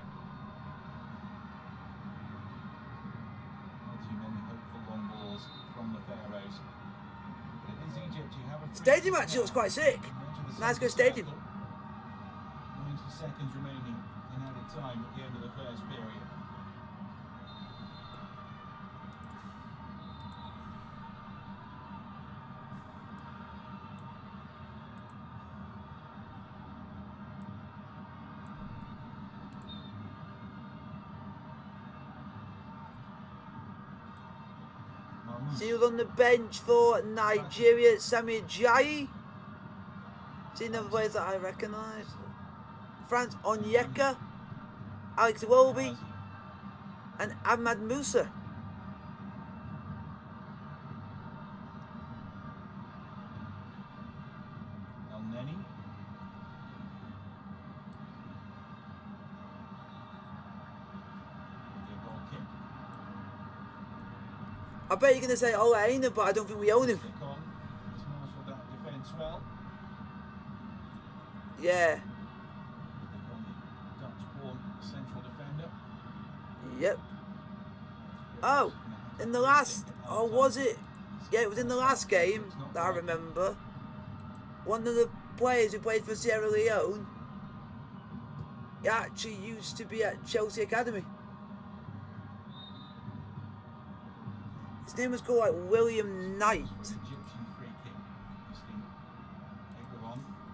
Stadium actually looks quite sick. Nice good stadium. 90 seconds remaining in added time at the end of the first period. Sealed on the bench for Nigeria, Sami Ajayi. Seen other players that I recognise. France, Onyeka, Alex Iwobi, and Ahmad Musa. I bet you're going to say Ola Aina, but I don't think we own him. Yeah. Yep. Oh, in the last, or was it? Yeah, it was in the last game that I remember. One of the players who played for Sierra Leone, he actually used to be at Chelsea Academy. His name was called like William Knight.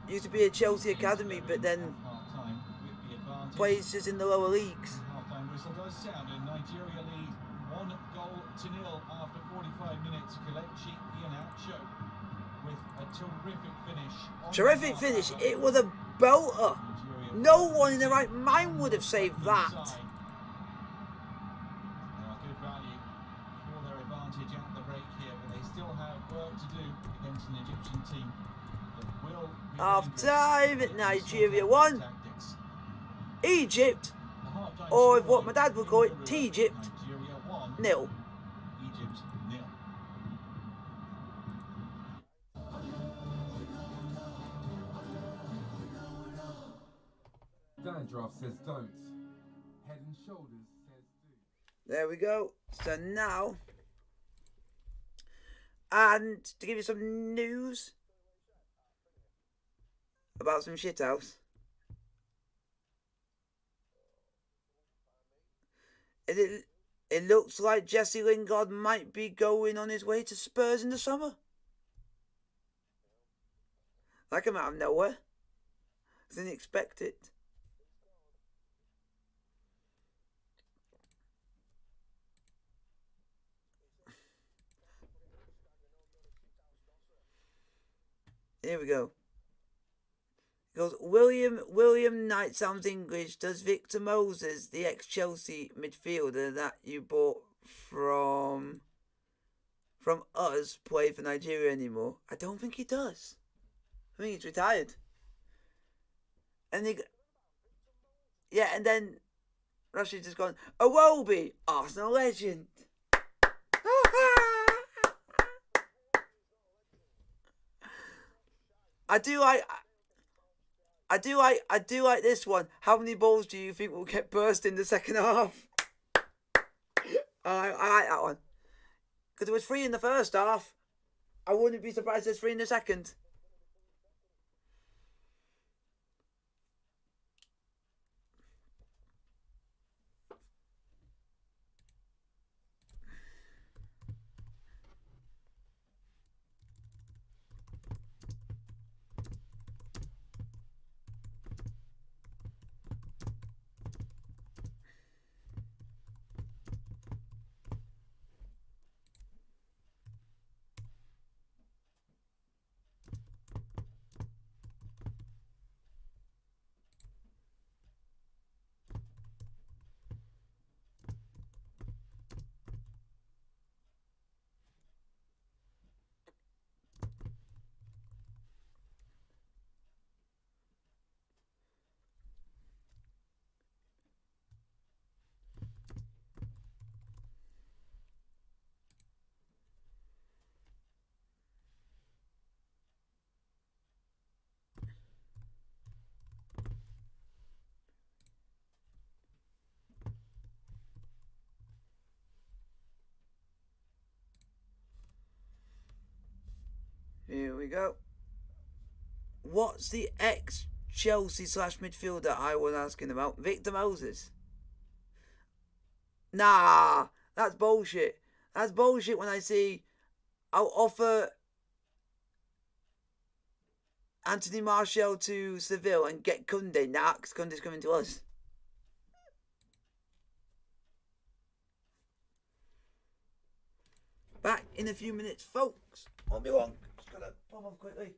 Used to be at Chelsea Academy, but then plays just in the lower leagues. Half-time whistle does sound, and Nigeria lead 1-0 after 45 minutes. Kelechi Iheanacho with a terrific finish. Terrific finish. It was a belter. Nigeria No one in their right mind would have saved that. Good value for their advantage at the break here, but they still have work to do against an Egyptian team that will be Half time, Nigeria 1, tactics. Egypt, The half-time or scoreline what my dad would call it, in Peru, T-Egypt, Nigeria 1, 0. Egypt 0. Dandruff says don't. Head and Shoulders says do. There we go. So now, and to give you some news about some shithouse. It looks like Jesse Lingard might be going on his way to Spurs in the summer. That came out of nowhere. I didn't expect it. Here we go. It goes, William Knight sounds English. Does Victor Moses, the ex-Chelsea midfielder that you bought from us, play for Nigeria anymore? I don't think he does. I think he's retired. And and then Rashid has gone, Iwobi, Arsenal legend. I do like this one. How many balls do you think will get burst in the second half? I like that one. Because there was 3 in the first half. I wouldn't be surprised there's 3 in the second. Here we go. What's the ex-Chelsea / midfielder I was asking about? Victor Moses. Nah, that's bullshit. That's bullshit when I see I'll offer Anthony Martial to Seville and get Kunde. Nah, because Kunde's coming to us. Back in a few minutes, folks. Won't be long. Just gotta pop off quickly.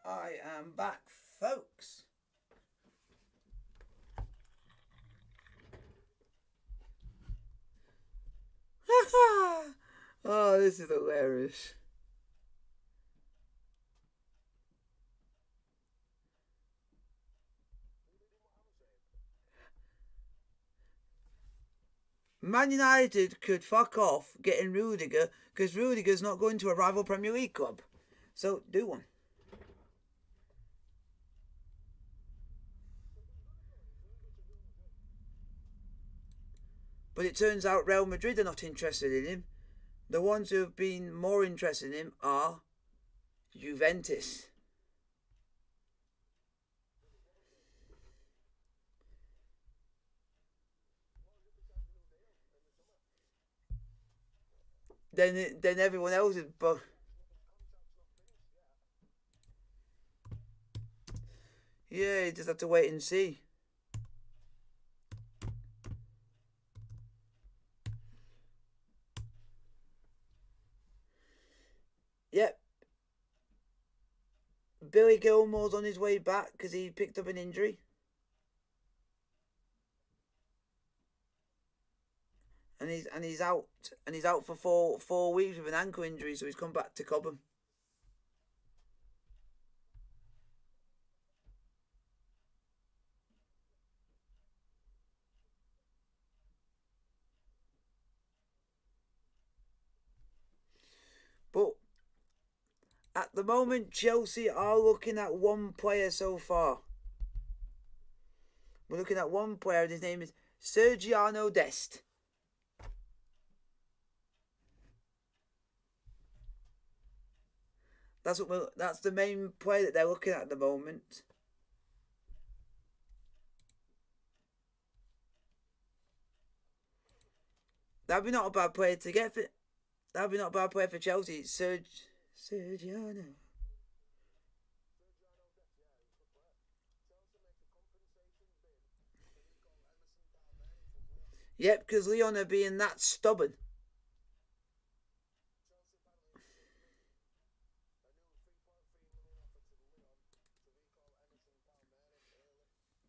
I am back, folks. Oh, this is hilarious. Man United could fuck off getting Rudiger because Rudiger's not going to a rival Premier League club. So do one. But it turns out Real Madrid are not interested in him. The ones who have been more interested in him are Juventus. Then everyone else is. Yeah, you just have to wait and see. Yep. Billy Gilmore's on his way back because he picked up an injury. And he's out for four weeks with an ankle injury, so he's come back to Cobham. But at the moment, Chelsea are looking at one player so far. We're looking at one player, and his name is Sergiano Dest. That's the main player that they're looking at the moment. That'd be not a bad player to get for. That'd be not a bad player for Chelsea. Sergiano. Yep, because Leon are being that stubborn.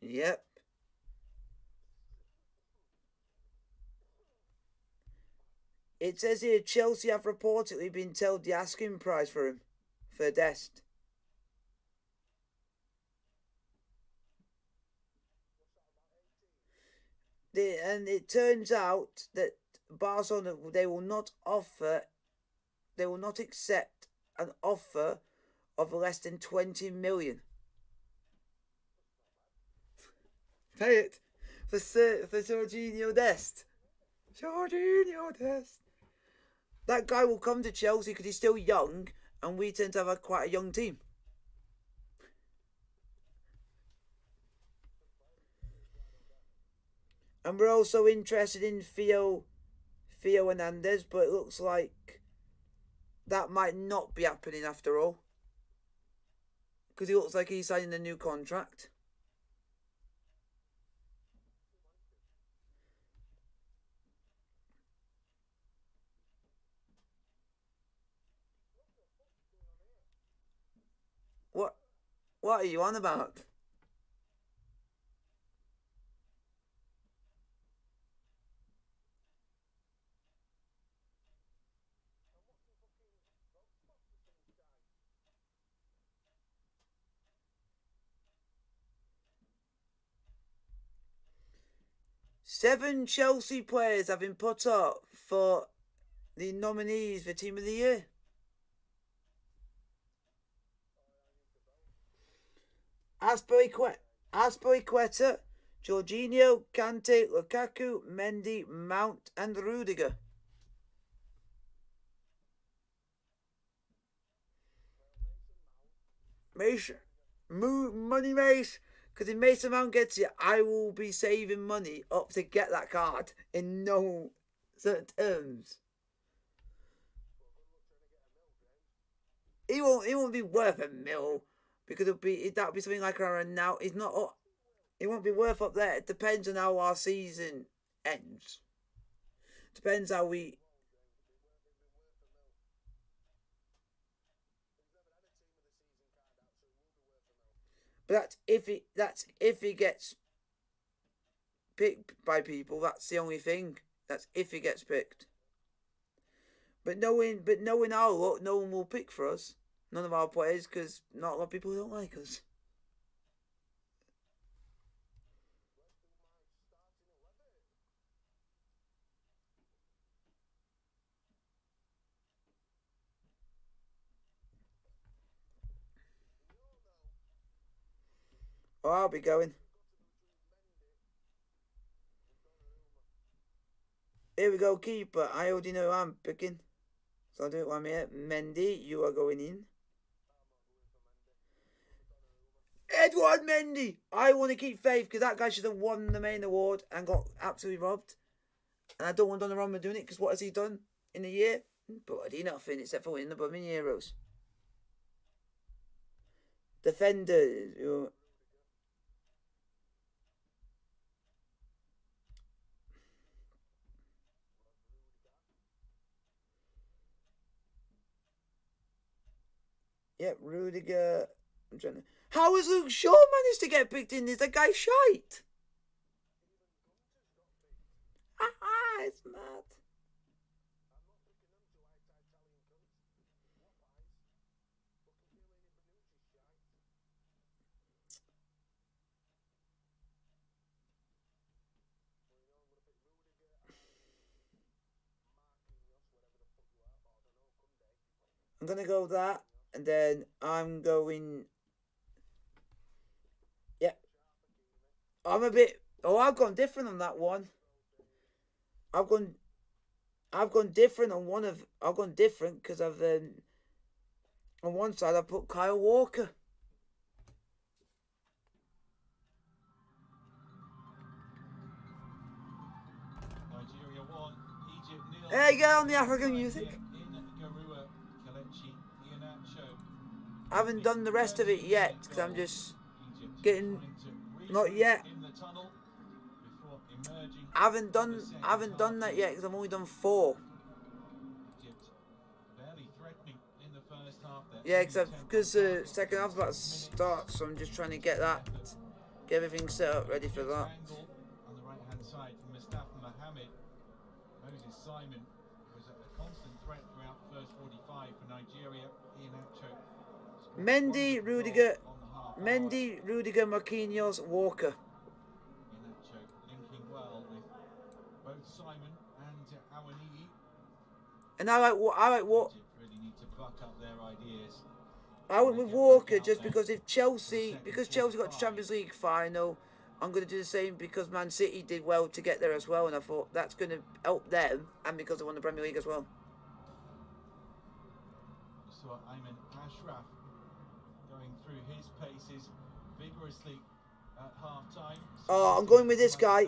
Yep. It says here Chelsea have reportedly been told the asking price for him, for Dest. And it turns out that Barcelona, they will not accept an offer of less than 20 million. Pay it for Jorginho Dest. Jorginho Dest. That guy will come to Chelsea because he's still young, and we tend to have quite a young team. And we're also interested in Theo Hernandez, but it looks like that might not be happening after all. Because he looks like he's signing a new contract. What are you on about? Seven Chelsea players have been put up for the nominees for Team of the Year. Azpilicueta, Jorginho, Kante, Lukaku, Mendy, Mount and Rudiger. Money Mace, because if Mason Mount gets it, I will be saving money up to get that card in no certain terms. He won't be worth a mil because that'll be something like around now. It's not. It won't be worth up there. It depends on how our season ends. Depends how we. But that's if he gets picked by people. That's the only thing. That's if he gets picked. But knowing our luck, no one will pick for us. None of our players, because not a lot of people don't like us. Oh, I'll be going. Here we go, keeper. I already know who I'm picking. So I'll do it while I'm here. Mendy, you are going in. Edward Mendy! I want to keep faith because that guy should have won the main award and got absolutely robbed. And I don't want Donnarumma doing it because what has he done in a year? Bloody nothing except for winning the blooming Euros. Defenders. Yep, Rudiger. I'm trying to... How has Luke Shaw managed to get picked in? Is that guy shite? Haha, it's mad. I'm going to go that, and then I'm going... Yep. I'm a bit... Oh, I've gone different on that one. I've gone different on one of... I've gone different because I've... on one side, I put Kyle Walker. Nigeria 1, Egypt 0. There you go, on the African music. I haven't done the rest of it yet because I'm just getting... Not yet. I haven't done that yet because I've only done 4. Yeah, because the second half's about to start, so I'm just trying to get everything set up ready for that. On the right hand side from Mustafa Mohamed, Moses Simon was a constant threat throughout the first 45 for Nigeria. Mendy, Rudiger, Marquinhos, Walker. Iheanacho linking well with both Simon and Awaniyi. And I like what Really need to buck up their ideas. I went with Walker just because Chelsea got to Champions League final, I'm going to do the same because Man City did well to get there as well, and I thought that's going to help them, and because they won the Premier League as well. So Ayman Ashraf going through his paces vigorously at half-time. Oh, I'm going with this guy.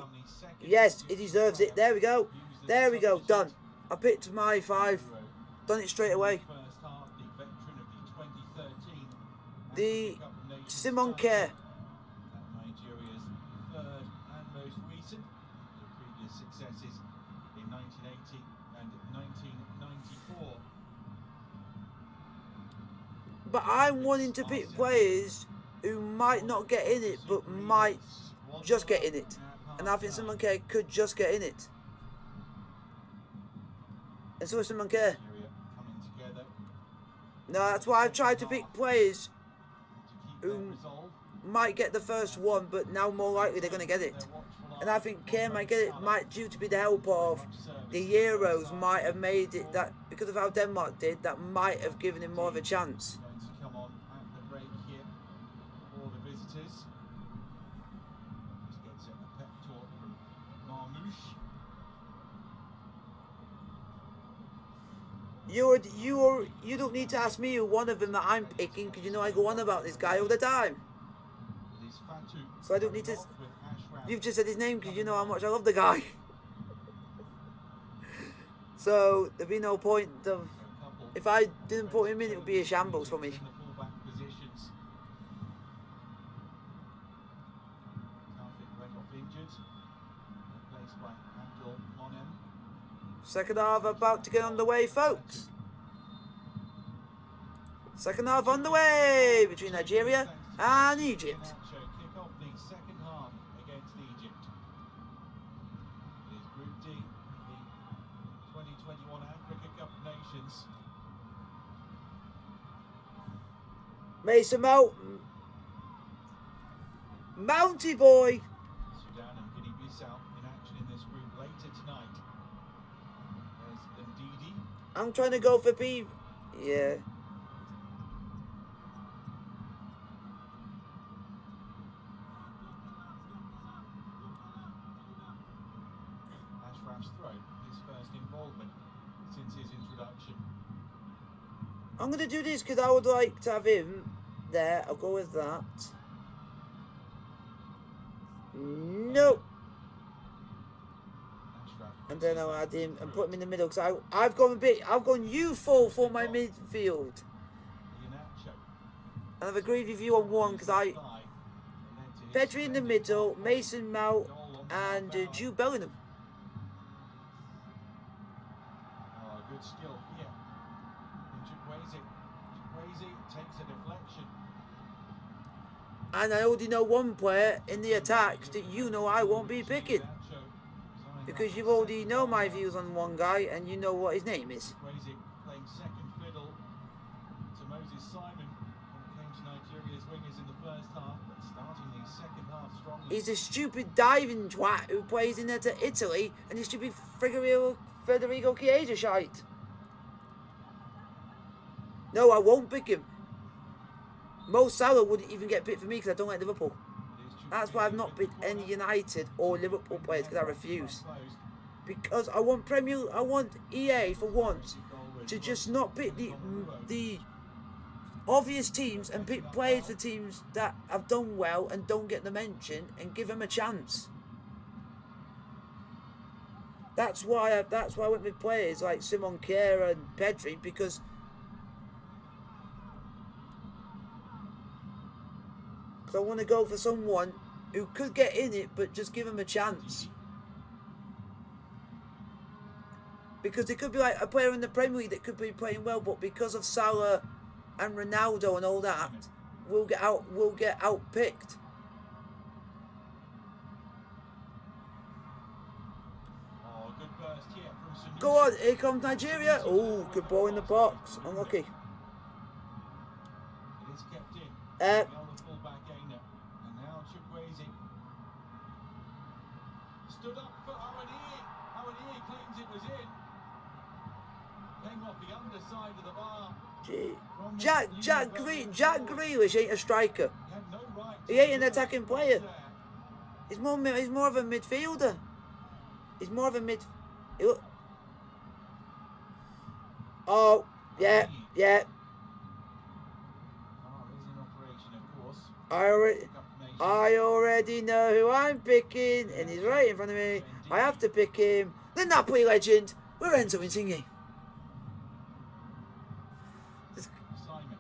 Yes, he deserves it. There we go. There we go. Done. I picked my 5. Done it straight away. The Simon Kerr. Nigeria's third and most recent. The previous successes in 1980 and 1994. But I'm wanting to pick players who might not get in it, but might just get in it. And I think Simon Kerr could just get in it. And so is Simon Kerr. No, that's why I've tried to pick players who might get the first one, but now more likely they're going to get it. And I think Kerr might get it, due to be the help of the Euros, might have made it that, because of how Denmark did, that might have given him more of a chance. Come on at the break here for the visitors. Just gets a pep talk from Marmouche. You don't need to ask me who one of them that I'm picking, because you know I go on about this guy all the time. So I don't need to... You've just said his name because you know how much I love the guy. So there'd be no point of... If I didn't put him in, it would be a shambles for me. Second half about to get underway, folks. Second half on the way between Nigeria and Egypt. Kick off the second half against Egypt. It is Group D, the 2021 Africa Cup of Nations. Mason Mount. Mounty boy. Sudan and Guinea-Bissau in action in this group later tonight. There's Ndidi. I'm trying to go for B. Yeah. Ashraf's throw, his first involvement since his introduction. I'm going to do this because I would like to have him there. I'll go with that. Nope. And then I'll add him and put him in the middle because I've gone youthful for my midfield. And I've agreed with you on one because Pedri in the middle, Mason Mount and Jude Bellingham. Oh, good skill here. Chukwueze takes a deflection. And I already know one player in the attacks that you know I won't be picking. Because you already know my views on one guy and you know what his name is. Chukwueze playing second fiddle to Moses Simon when it came to Nigeria's wingers in the first half, but starting the second half strongly. He's a stupid diving twat who plays in Italy and he should be Federico Chiesa shite. No, I won't pick him. Mo Salah wouldn't even get picked for me because I don't like Liverpool. That's why I've not picked any United or Liverpool players because I refuse. Because I want EA for once to just not pick the obvious teams and pick players for teams that have done well and don't get the mention and give them a chance. That's why I went with players like Simon Kjær and Pedri because I want to go for someone who could get in it, but just give him a chance. Because it could be like a player in the Premier League that could be playing well, but because of Salah and Ronaldo and all that, we'll get outpicked. Oh, good burst here from Sanusi. Go on, here comes Nigeria. Oh, good ball in the box. Unlucky. It is kept in. Stood up for Awaniyi claims it was in. Came off the underside of the bar. Jack Grealish ain't a striker. He had no right. He ain't an attacking player. He's more of a midfielder. He's more of a mid. Oh, yeah. VAR is in operation, of course. I already know who I'm picking, and he's right in front of me. I have to pick him. The Napoli legend, Lorenzo Insigne. Simon.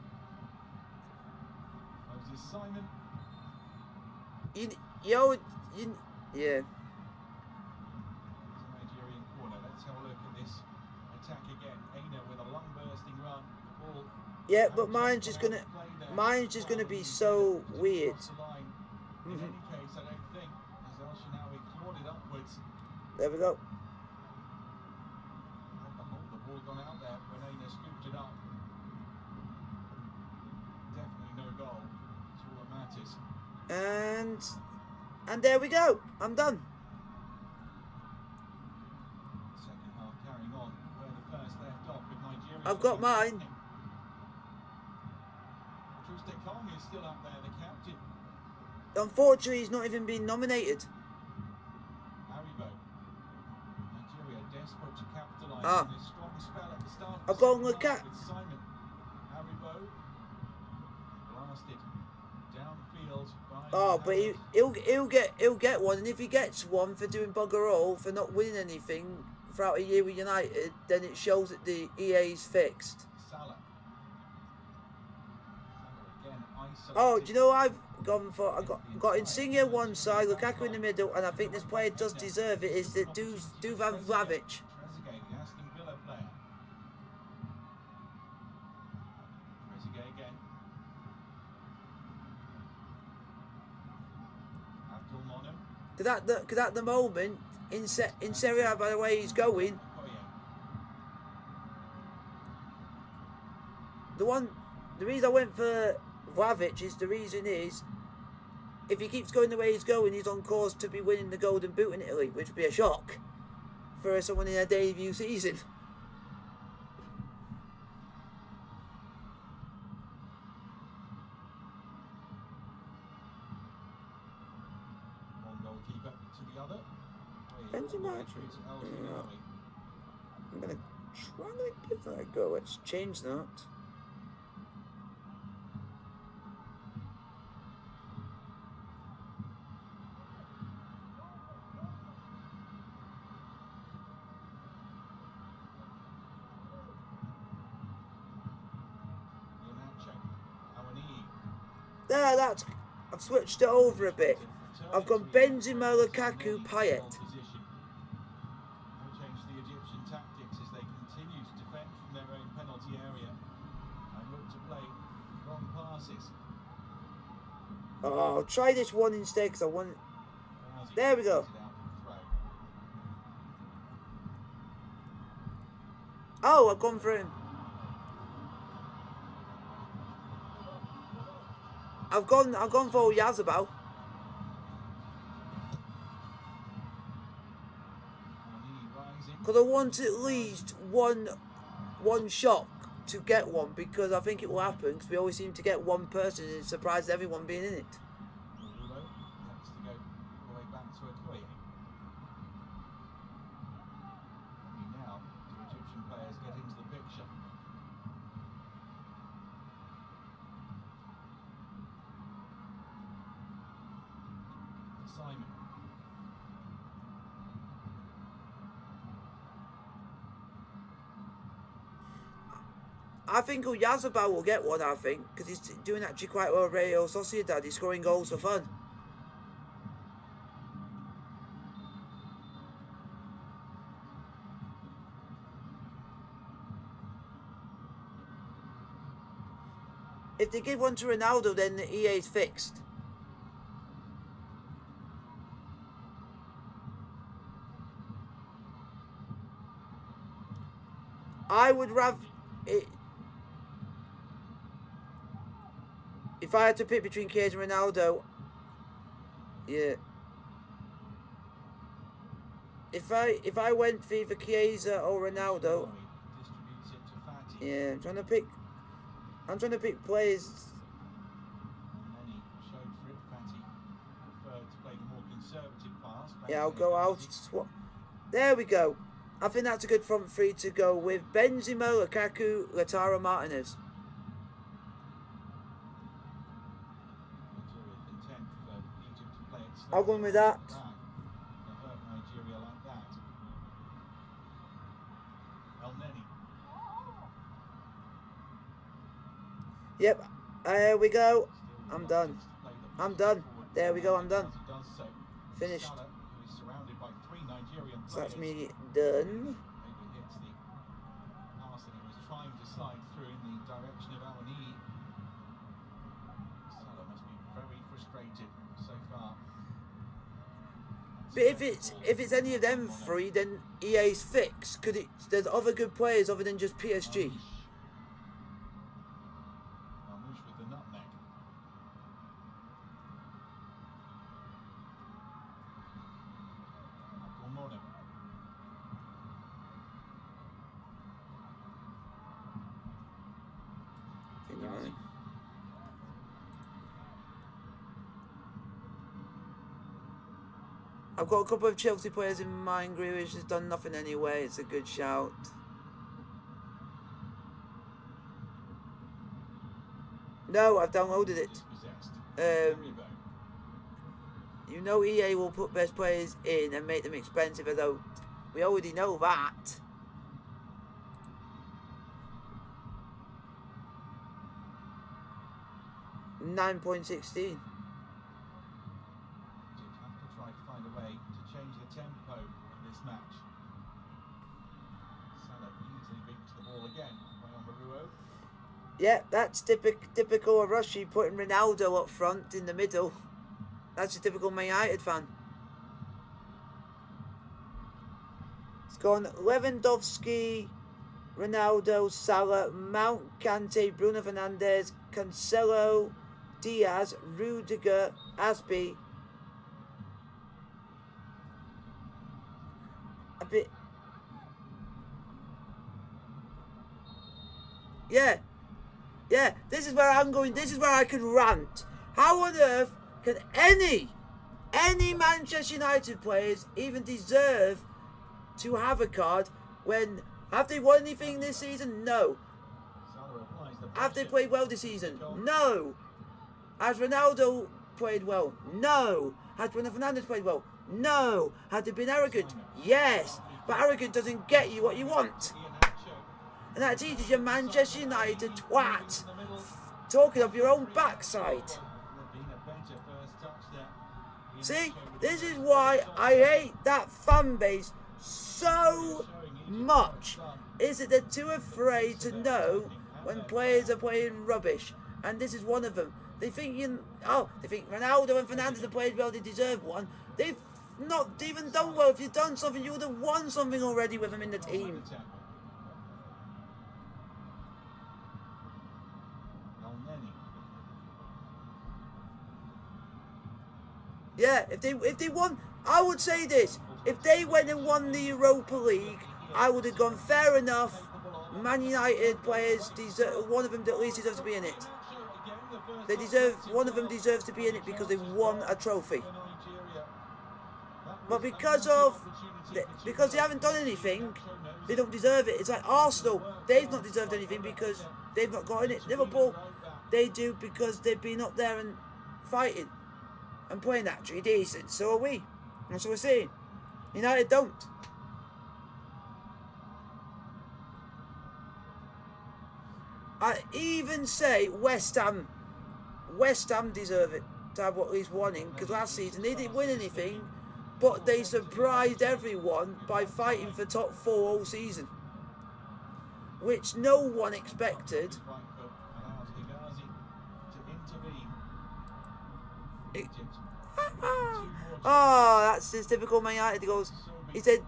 Moses Simon. Yeah. Nigerian corner. Let's have a look at this attack again. Aina with a lung bursting run. Ball. Yeah, but mine's just gonna be so weird. In any case, I don't think, as El Shinawi clawed it upwards. There we go. The ball gone out there when Aina scooped it up. Definitely no goal. That's all that matters. And there we go. I'm done. Second half carrying on where the first left off with Nigeria. I've got mine. Trustekong is still up there, the captain. Unfortunately, he's not even been nominated. Aribo. Nigeria desperate to capitalise Ah. on this strong spell at the start. I've got to look at. With Simon. Aribo blasted downfield by. Oh, but he'll get one, and if he gets one for doing bugger all, for not winning anything throughout a year with United, then it shows that the EA's fixed. Salah. Again, isolated. Oh, do you know what I've gone for? I got Insigne one side, Lukaku in the middle, and I think this player does deserve it. Is that Duvan Vlahovic? Trezeguet, the Aston Villa player. Trezeguet again. Because at the moment, in Serie A, by the way he's going, the reason I went for Vlahovic is if he keeps going the way he's going, he's on course to be winning the Golden Boot in Italy, which would be a shock for someone in their debut season. One goalkeeper to the other. Benzema. I'm going to try to give that a go. Let's change that. There, I've switched it over a bit. I've gone Benzema, Lukaku, Payet. Will change the Egyptian tactics as they continue to defend from their own penalty area and look to play long passes. Oh, I'll try this one instead because I want. There we go. Oh, I've gone for him. I've gone for Yazabal. Because I want at least one shot to get one, because I think it will happen, because we always seem to get one person and it surprises everyone being in it. Now, the Egyptian players get into the picture. Simon. I think Yazabal will get one, I think, because he's doing actually quite well at Real Sociedad. He's scoring goals for fun. If they give one to Ronaldo, then the EA's fixed. I would rather it. If I had to pick between Chiesa and Ronaldo, yeah. If I went for either Chiesa or Ronaldo, yeah, I'm trying to pick players. Yeah, I'll go out. There we go. I think that's a good front three to go with. Benzema, Lukaku, Lautaro Martinez. I'll go with that. Yep, there we go. I'm done. I'm done. There we go, I'm done. Finished. So that's me done. But if it's any of them three, then EA's fixed, because there's other good players other than just PSG. I've got a couple of Chelsea players in mind. Grealish has done nothing anyway. It's a good shout. No, I've downloaded it. You know EA will put best players in and make them expensive, although we already know that. $9.16. Yeah, that's typical Arashi putting Ronaldo up front in the middle. That's a typical Man United fan. gone Lewandowski, Ronaldo, Salah, Mount, Kante, Bruno Fernandes, Cancelo, Diaz, Rudiger, Aspi. A bit. Yeah. Yeah, this is where I'm going. This is where I can rant. How on earth can any Manchester United players even deserve to have a card when, have they won anything this season? No. Have they played well this season? No. Has Ronaldo played well? No. Has Bruno Fernandes played well? No. Have they been arrogant? Yes. But arrogant doesn't get you what you want. And that teaches you Manchester United twat. Talking of your own backside. See, this is why I hate that fan base so much. Is that they're too afraid to know when players are playing rubbish. And this is one of them. They think they think Ronaldo and Fernandes have played well, they deserve one. They've not even done well. If you'd done something, you would have won something already with them in the team. Yeah, if they won, I would say this. If they went and won the Europa League, I would have gone fair enough. Man United players deserve, one of them at least deserves to be in it. One of them deserves to be in it because they won a trophy. But because they haven't done anything, they don't deserve it. It's like Arsenal, they've not deserved anything because they've not got in it. Liverpool, they do because they've been up there and fighting and playing actually decent. So are we. That's what we're saying. United don't. I even say West Ham deserve it to have at least one in, because last season they didn't win anything, but they surprised everyone by fighting for top 4 all season, which no one expected. That's his typical Man United. He goes, he said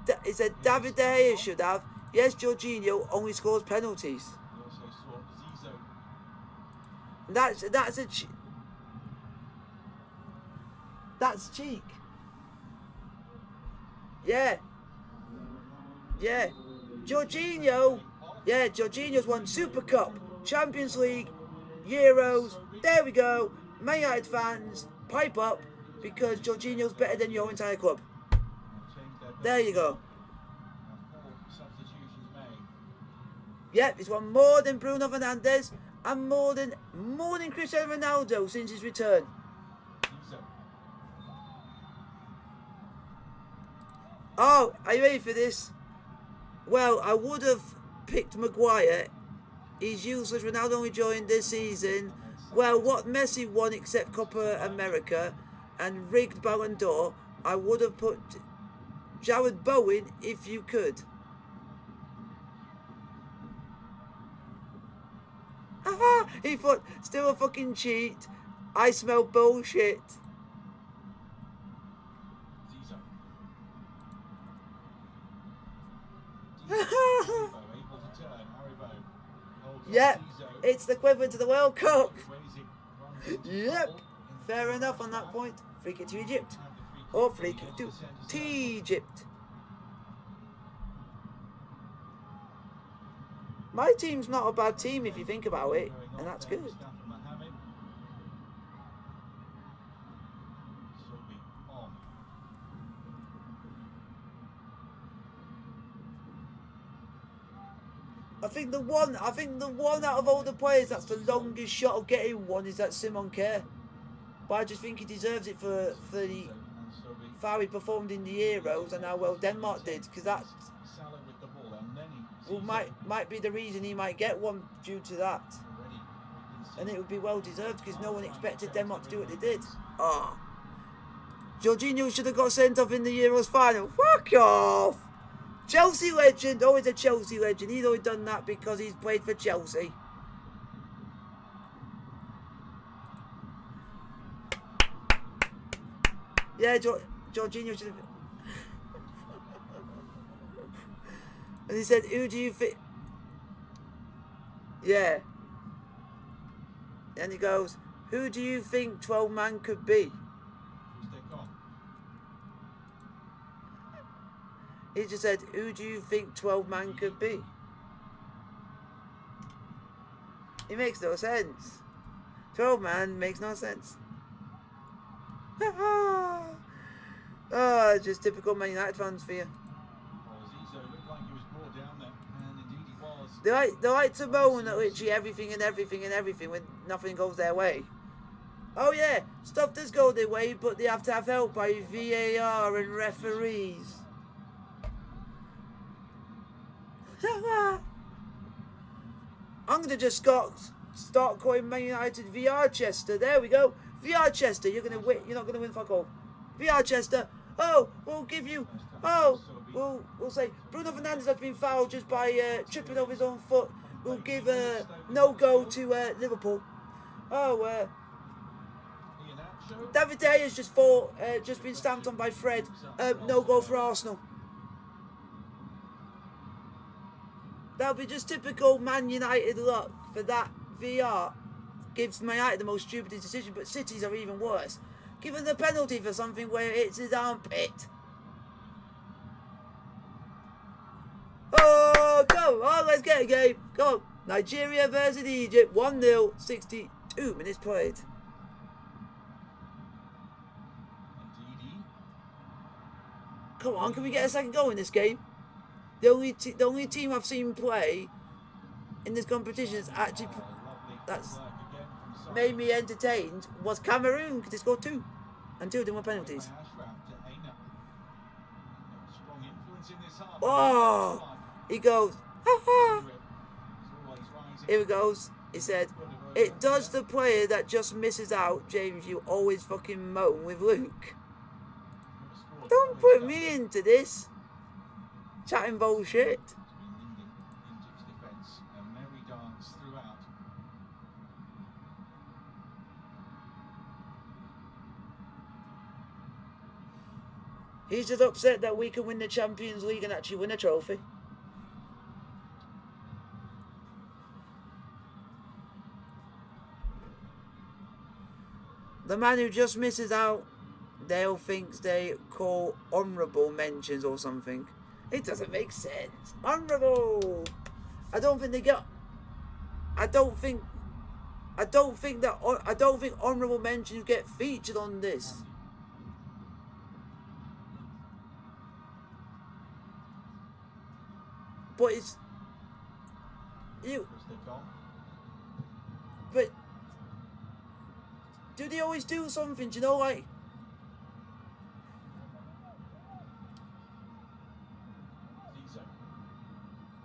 David De Gea should have. Yes, Jorginho only scores penalties. That's cheek. Yeah. Jorginho's won Super Cup, Champions League, Euros. There we go. Man United fans, pipe up, because Jorginho's better than your entire club. There you go. Yep, he's won more than Bruno Fernandes and more than Cristiano Ronaldo since his return. Oh, are you ready for this? Well, I would have picked Maguire. He's useless. Ronaldo only joined this season. Well, what Messi won except Copa America and rigged Ballon d'Or, I would have put Jared Bowen if you could. He thought, still a fucking cheat. I smell bullshit. Yep, it's the equivalent to the World Cup. Yep, fair enough on that point. Free kick to Egypt. Or free kick to Egypt. My team's not a bad team if you think about it, and that's good. I think the one out of all the players that's the longest shot of getting one is that Simon Kerr. But I just think he deserves it for the how he performed in the Euros and how well Denmark did, because that might be the reason he might get one due to that. And it would be well deserved because no one expected Denmark to do what they did. Jorginho should have got sent off in the Euros final. Fuck off! Chelsea legend, always a Chelsea legend. He's always done that because he's played for Chelsea. Yeah, Jorginho should have... And he said, who do you think? Yeah. And he goes, who do you think 12-man could be? He just said, who do you think 12-man could be? It makes no sense. 12-man makes no sense. Oh, just typical Man United fans for you. They like to moan at literally everything when nothing goes their way. Oh yeah, stuff does go their way, but they have to have help by VAR and referees. I'm gonna just start calling Man United VR Chester. There we go. VR Chester, you're gonna win. You're not gonna win fuck all. VR Chester. Oh, we'll give you. Oh, we'll say Bruno Fernandes has been fouled just by tripping over his own foot. We'll give no go to Liverpool. Oh, David De Gea's just been stamped on by Fred. No go for Arsenal. That'll be just typical Man United luck for that VR. Gives Man United the most stupid decision, but City's are even worse. Given the penalty for something where it's his armpit. Oh, come on, let's get a game. Come on. Nigeria versus Egypt, 1-0, 62 minutes played. Come on, can we get a second goal in this game? The only team I've seen play in this competition that's made me entertained was Cameroon, because they scored 2, and 2 of them were penalties. Oh, he goes, ha ha. Here it goes. He said, it does the player that just misses out. James, you always fucking moan with Luke. Don't put me into this. Chatting bullshit. He's just upset that we can win the Champions League and actually win a trophy. The man who just misses out, Dale thinks they call honourable mentions or something. It doesn't make sense. Honourable. I don't think honourable mentions get featured on this. But it's you. But do they always do something? Do you know, like?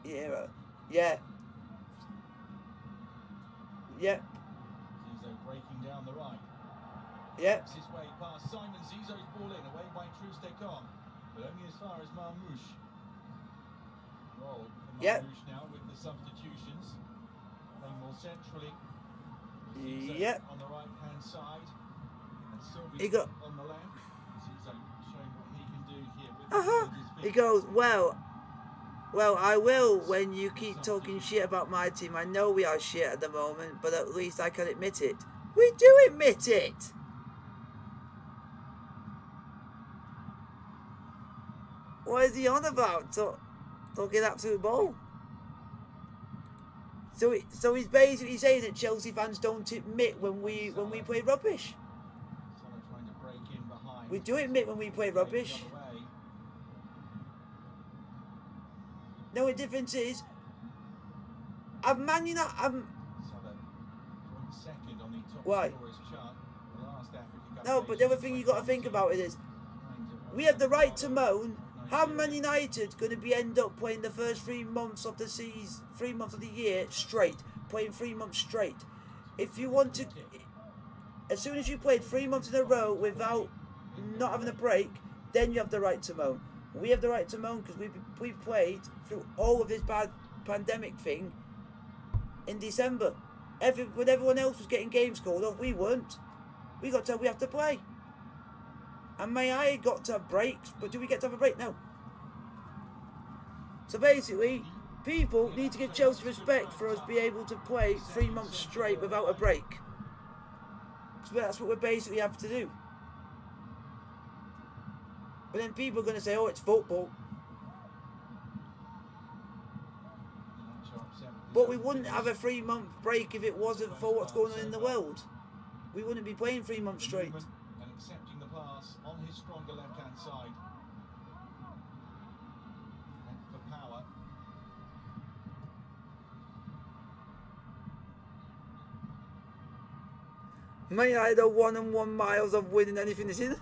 Yeah. Yeah. Yeah. Zizo breaking down the right. Yeah. His way past Simon. Zizo's ball in, away by Trustekon, but only as far as Marmouche. Roll for Marmouche now with the substitutions. Playing more centrally. Yep. On the right hand side. And Sylvie He got on the left. Zizo showing what he can do here with his feet. He goes, well, I will when you keep talking shit about my team. I know we are shit at the moment, but at least I can admit it. We do admit it. What is he on about? Talking absolute bull. So he's basically saying that Chelsea fans don't admit when we play rubbish. We do admit when we play rubbish. No, the difference is, why? No, but the other thing you got to think about it is, we have the right to moan. How Man United going to end up playing the first 3 months of the season, 3 months of the year straight, playing 3 months straight? If you want to, as soon as you played 3 months in a row without not having a break, then you have the right to moan. We have the right to moan because we played through all of this bad pandemic thing in December. When everyone else was getting games called off, we weren't. We got told we have to play. And I got to have breaks, but do we get to have a break? No. So basically, people need to give Chelsea respect for us being able to play 3 months straight without a break. So that's what we basically have to do. But then people are going to say, oh, it's football. But we wouldn't have a 3-month break if it wasn't for what's going on in the world. We wouldn't be playing 3 months straight. And accepting the pass on his stronger left-hand side. Went for power. May I the 1 and 1 miles of winning anything this is.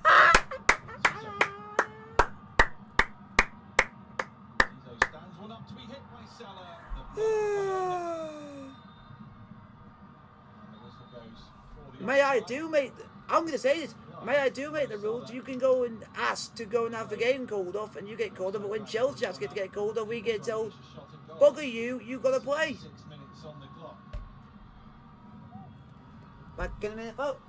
Stands one up to be hit by Salah. May I do make... I'm going to say this. May I do make the rules. You can go and ask to go and have the game called off and you get called off. But when Chelsea has to get called off, we get told, bugger you got to play. 6 minutes on the clock. Back in a minute, folks.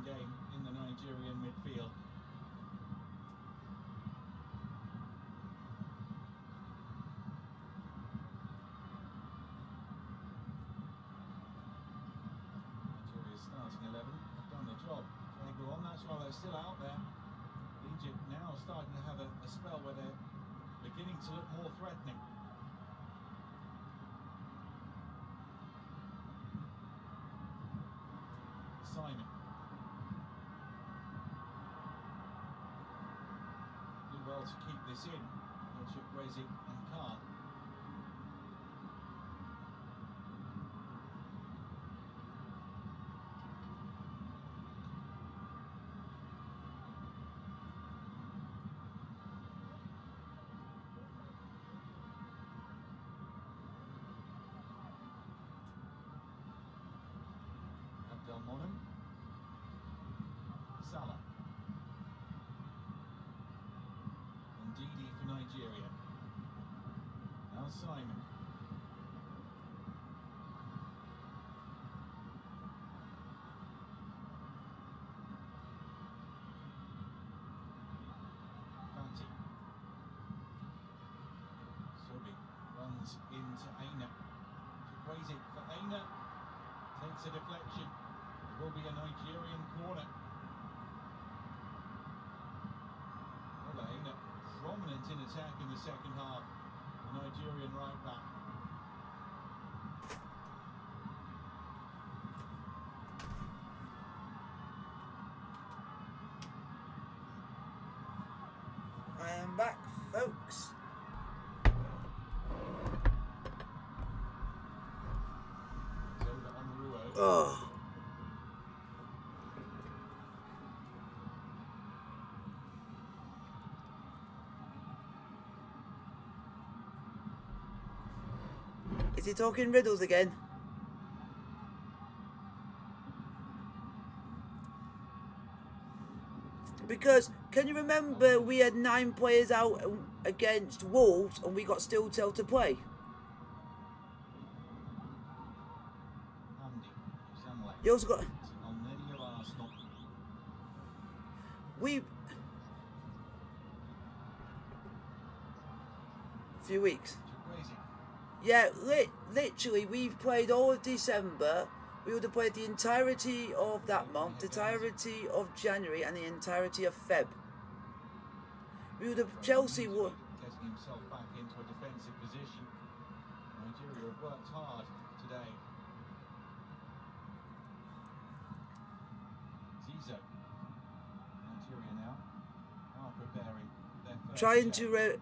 Game in the Nigerian midfield. Nigeria's starting 11 have done the job. Everyone, that's why they're still out there. Egypt now starting to have a spell where they're beginning to look more threatening. Simon. Well to keep this in, Rezi and Khan. Abdelmonem. Salah. Ndidi for Nigeria. Now Simon. Fati. Sobi runs into Aina. Chukwueze for Aina. Takes a deflection. It will be a Nigerian corner. Well, Aina prominent in attack in the second half. The Nigerian right back. I am back, folks. Oh. Is he talking riddles again? Because, can you remember we had 9 players out against Wolves and we got still told to play? You also got... A few weeks. Yeah, literally, we've played all of December. We would have played the entirety of that month, the entirety of January, and the entirety of Feb. We would have Chelsea would. Getting himself back into a defensive position. Nigeria have worked hard today. Zizo. Nigeria now are preparing their first Trying to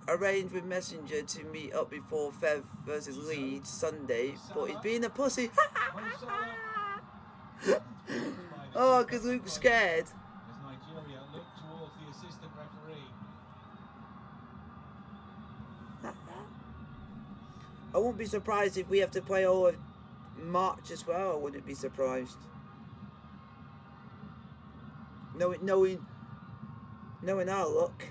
arrange with Messenger to meet up before Fev versus Leeds Sunday, but he's being a pussy. Mo Salah. Oh, because Luke's scared. As I wouldn't be surprised if we have to play all of March as well. I wouldn't be surprised. Knowing our luck.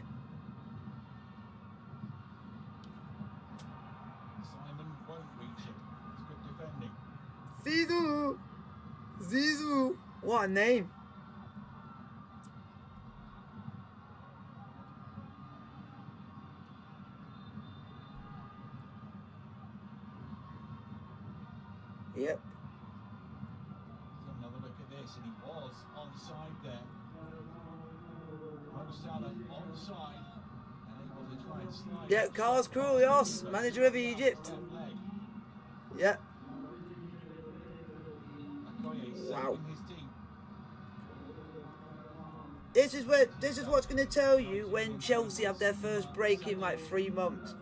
Simon won't reach it. It's good defending. Zizou. What a name. Yep. Another look at this, and he was onside there. Mo Salah onside, and able to try and slide. Yeah, Carlos Queiroz, manager of Egypt. Yeah. Wow. This is what's going to tell you when Chelsea have their first break in like 3 months.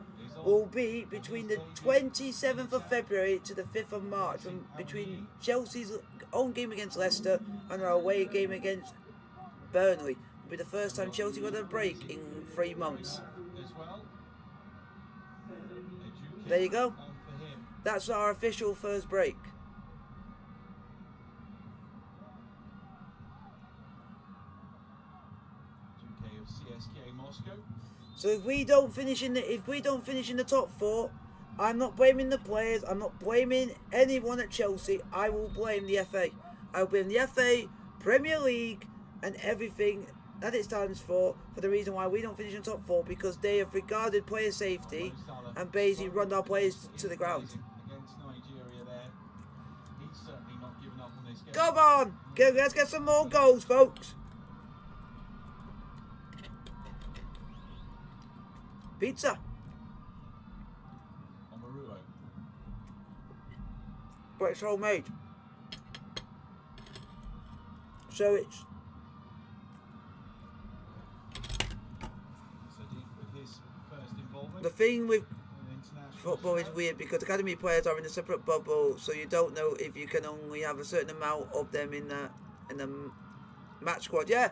Will be between the 27th of February to the 5th of March, between Chelsea's own game against Leicester and our away game against Burnley. It'll be the first time Chelsea got a break in 3 months. There you go. That's our official first break. So if we don't finish in the top 4, I'm not blaming the players. I'm not blaming anyone at Chelsea. I will blame the FA. I will blame the FA, Premier League, and everything that it stands for the reason why we don't finish in the top 4, because they have regarded player safety and basically run our players to the ground. Come on, let's get some more goals, folks. Pizza. But it's homemade. So it's the thing with football is weird because academy players are in a separate bubble, so you don't know if you can only have a certain amount of them in the match squad. Yeah,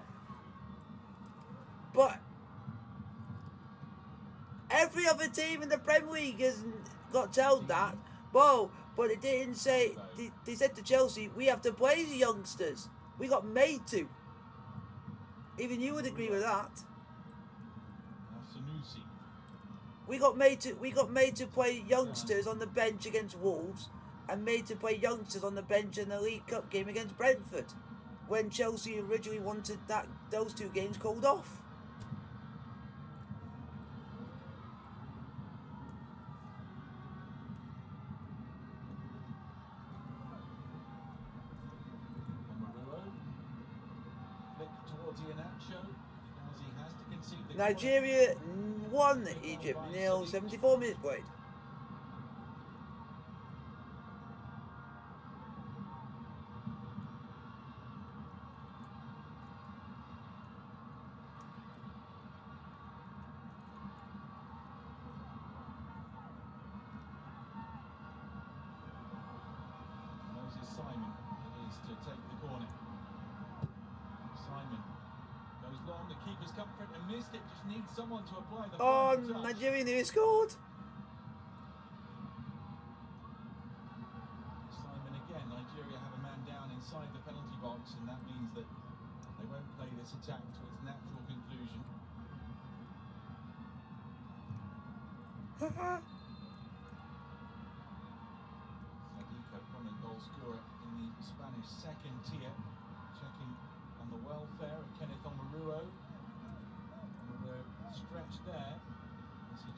but every other team in the Premier League has got told that. Whoa, but it didn't say. They said to Chelsea, we have to play the youngsters. We got made to. Even you would agree with that. We got made to play youngsters on the bench against Wolves, and made to play youngsters on the bench in the League Cup game against Brentford, when Chelsea originally wanted those 2 games called off. Nigeria 1, Egypt 0, 74 minutes played. Simon is to take the corner. Simon goes long, the keeper's comfort and missed it, just needs someone to apply the Oh, Nigeria nearly scored. Simon again, Nigeria have a man down inside the penalty box, and that means that they won't play this attack to its natural conclusion. Prominent goal scorer in the Spanish second tier, checking on the welfare of Kenneth Omaruo. Stretched there.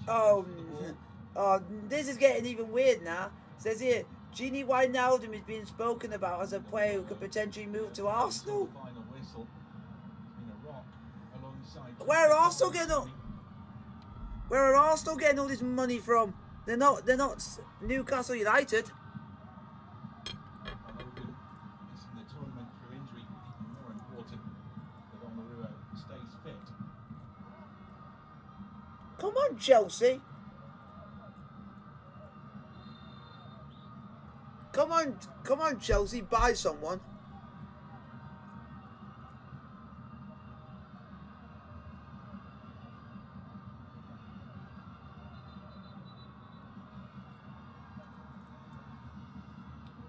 Oh, this is getting even weird now. It says here, Gini Wijnaldum is being spoken about as a player who could potentially move to Arsenal. Final whistle. A rock alongside. Where are Arsenal getting all this money from? They're not Newcastle United. Come on, Chelsea. Come on, Chelsea, buy someone.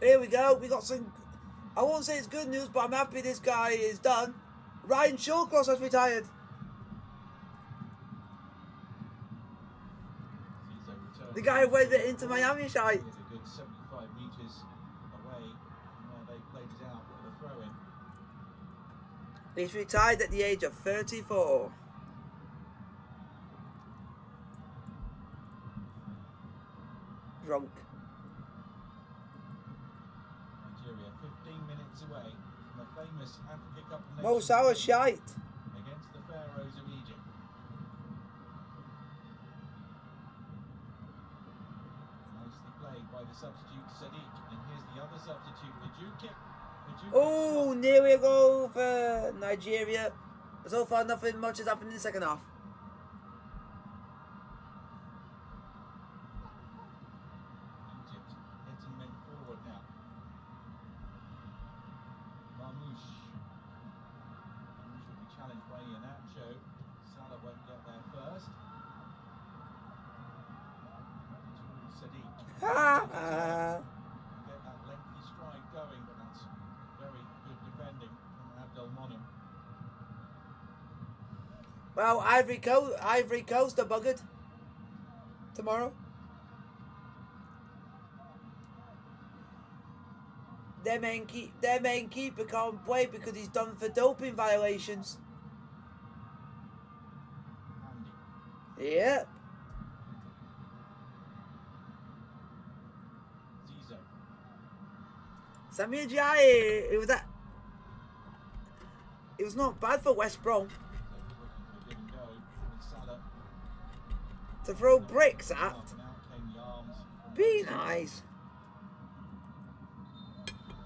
Here we go. We got some. I won't say it's good news, but I'm happy this guy is done. Ryan Shawcross has retired. The guy who went into Miami shite. He's a good 75 metres away from where they played it out for the throw-in. He's retired at the age of 34. Drunk. Nigeria 15 minutes away from a famous Africa Cup of Mo Nations Salah game shite. against the Pharaohs of Egypt. Nicely played by the substitute Sadiq, and here's the other substitute, Majukic. Oh, nearly a goal for Nigeria. So far, nothing much has happened in the second half. Egypt hitting men forward now. Marmoush. Marmoush will be challenged by Iheanacho. Salah won't get there first. To Sadiq. Get that lengthy stride going, but that's very good defending from Abdel Monem. Well, Ivory Coast are buggered tomorrow. Their main keeper can't play because he's done for doping violations. Andy. Yep. Zizo. Samir Jai, it was not bad for West Brom Give and go with Salah. to throw bricks at. And out came Yarms. Be nice.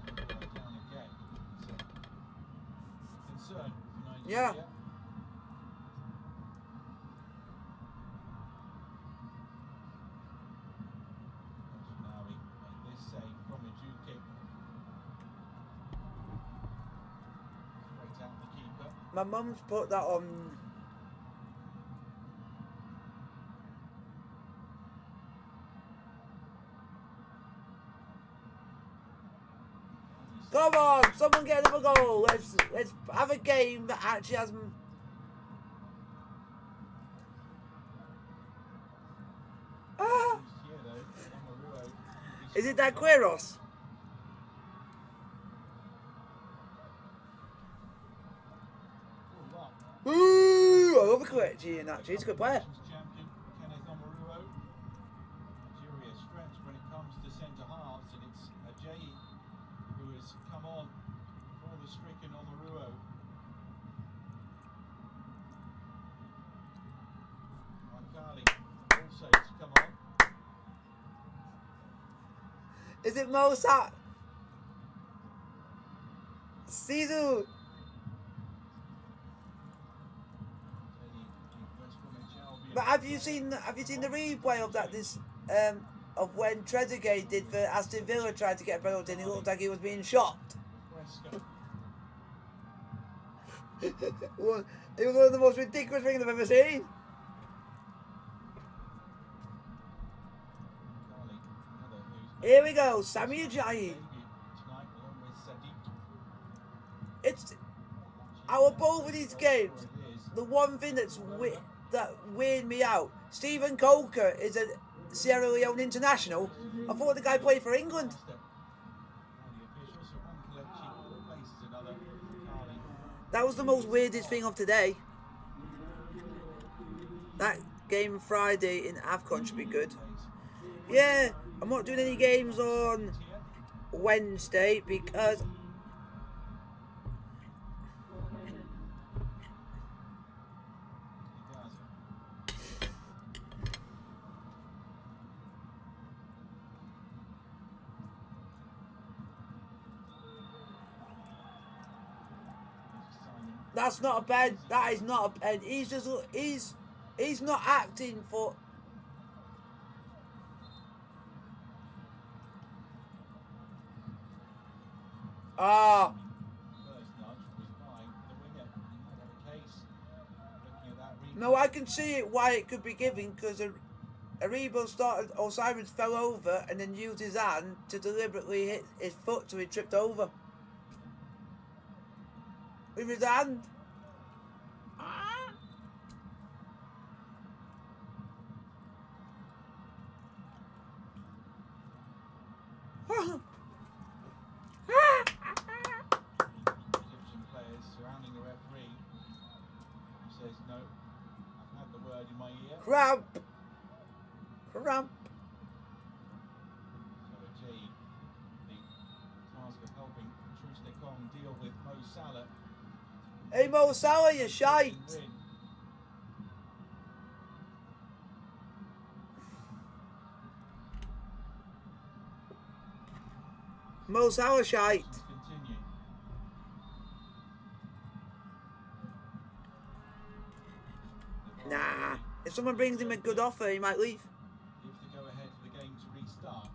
Down again. It's a concern for Nigeria. Yeah. Now we make this save from a due kick. Straight out the keeper. My mum's put that on. Come on, someone get another goal. Let's have a game that actually has. Ah, Here though, Omaruo. is it that Quiros? Ooh, I love a quick Giannacci. He's a good player. Champion Kenneth Omaruo. Nigeria stretched when it comes to centre halves, and it's Ajayi who has come on for the stricken Omaruo. Makali also to come on. Is it Mosa? Sisu. But have you seen the replay of that of when Trezeguet did for Aston Villa, tried to get a penalty and he looked like he was being shot? It was one of the most ridiculous things I've ever seen. Here we go, Sami Ajayi. It's out of both of these games, the one thing that weirded me out. Stephen Coker is a Sierra Leone international. I thought the guy played for England. That was the most weirdest thing of today. That game Friday in AFCON should be good. Yeah, I'm not doing any games on Wednesday because that's not a pen. That is not a pen. He's not acting for. Ah. No, I can see it why it could be given because Aribo started, or Simons fell over and then used his hand to deliberately hit his foot so he tripped over. With his hand. Egyptian players surrounding the referee, who says, no, I've had the word in my ear. Cramp. Cramp. So Ajay, the task of helping Trusnikong deal with Mo Salah. Hey Mo Salah, you shite. Win. Mo Salah shite. Continue. Nah. If someone brings him a good offer, he might leave. Gives the go ahead for the game to restart.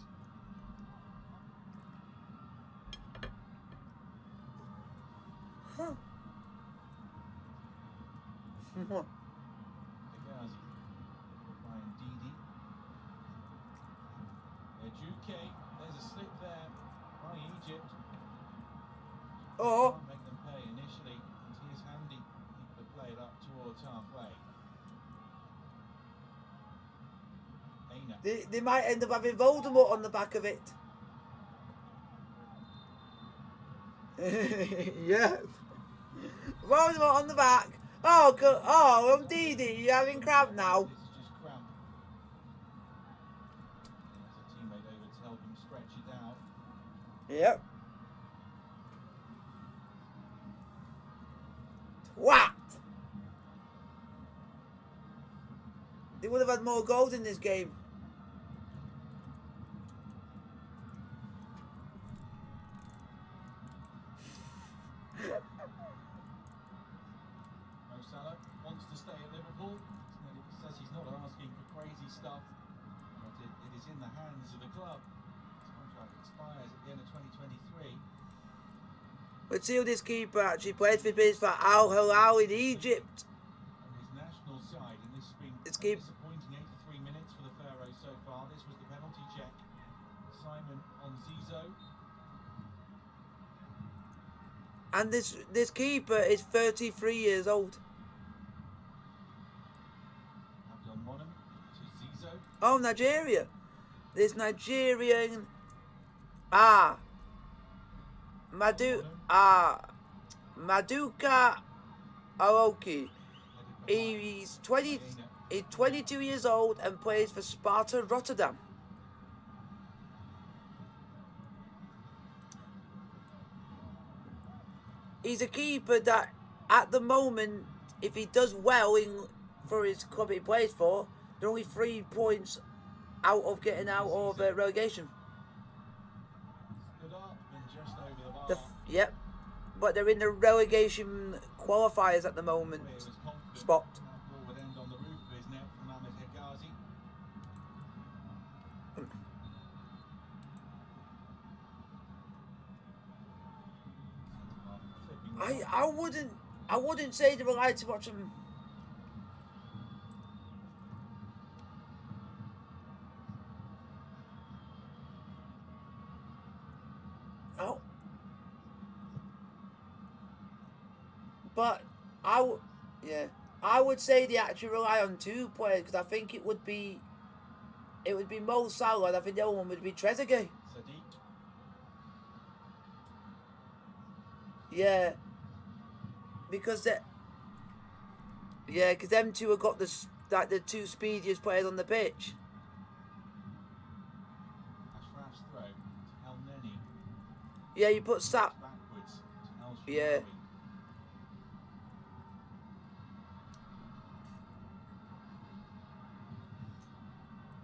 Huh. Hegazi, Ryan Didi. Ejuke, there's a slip there by Egypt. Oh. Can't make them pay initially, and here's Handy. He could play it up towards halfway. Aina. They might end up having Voldemort on the back of it. Yeah. Voldemort on the back. Oh, good. Oh, Didi, you're having cramp now. This is just cramp. There's a teammate over to help him stretch it out. Yep. What? They would have had more goals in this game. Mo Salah wants to stay at Liverpool. He says he's not asking for crazy stuff, but it is in the hands of the club. His contract expires at the end of 2023. Let's see who this keeper actually played for. He plays for Al Hilal in Egypt. On his national side, and this has been It's a keep- disappointing 83 minutes for the Pharaohs so far. This was the penalty check. Simon on Zizo. And this keeper is 33 years old. Abdul Monum to Zizo. Oh, Nigeria. This Nigerian Maduka Aoki. He's 22 years old and plays for Sparta Rotterdam. He's a keeper that, at the moment, if he does well for his club he plays for, they're only 3 points out of getting out of relegation. Stood up and just over the bar. Yep, but they're in the relegation qualifiers at the moment. Player was confident Spot. that ball would end on the roof of his net from Ahmed Hegazi. I wouldn't say they rely too much on. Oh, but I would say they actually rely on 2 players because I think it would be Mo Salah and I think the other one would be Trezeguet. Sadiq. Yeah. Because them two have got the 2 speediest players on the pitch. Ashraf's throw to El Neni. Yeah, you put Sap. Backwards to El Yeah. Shaarawy.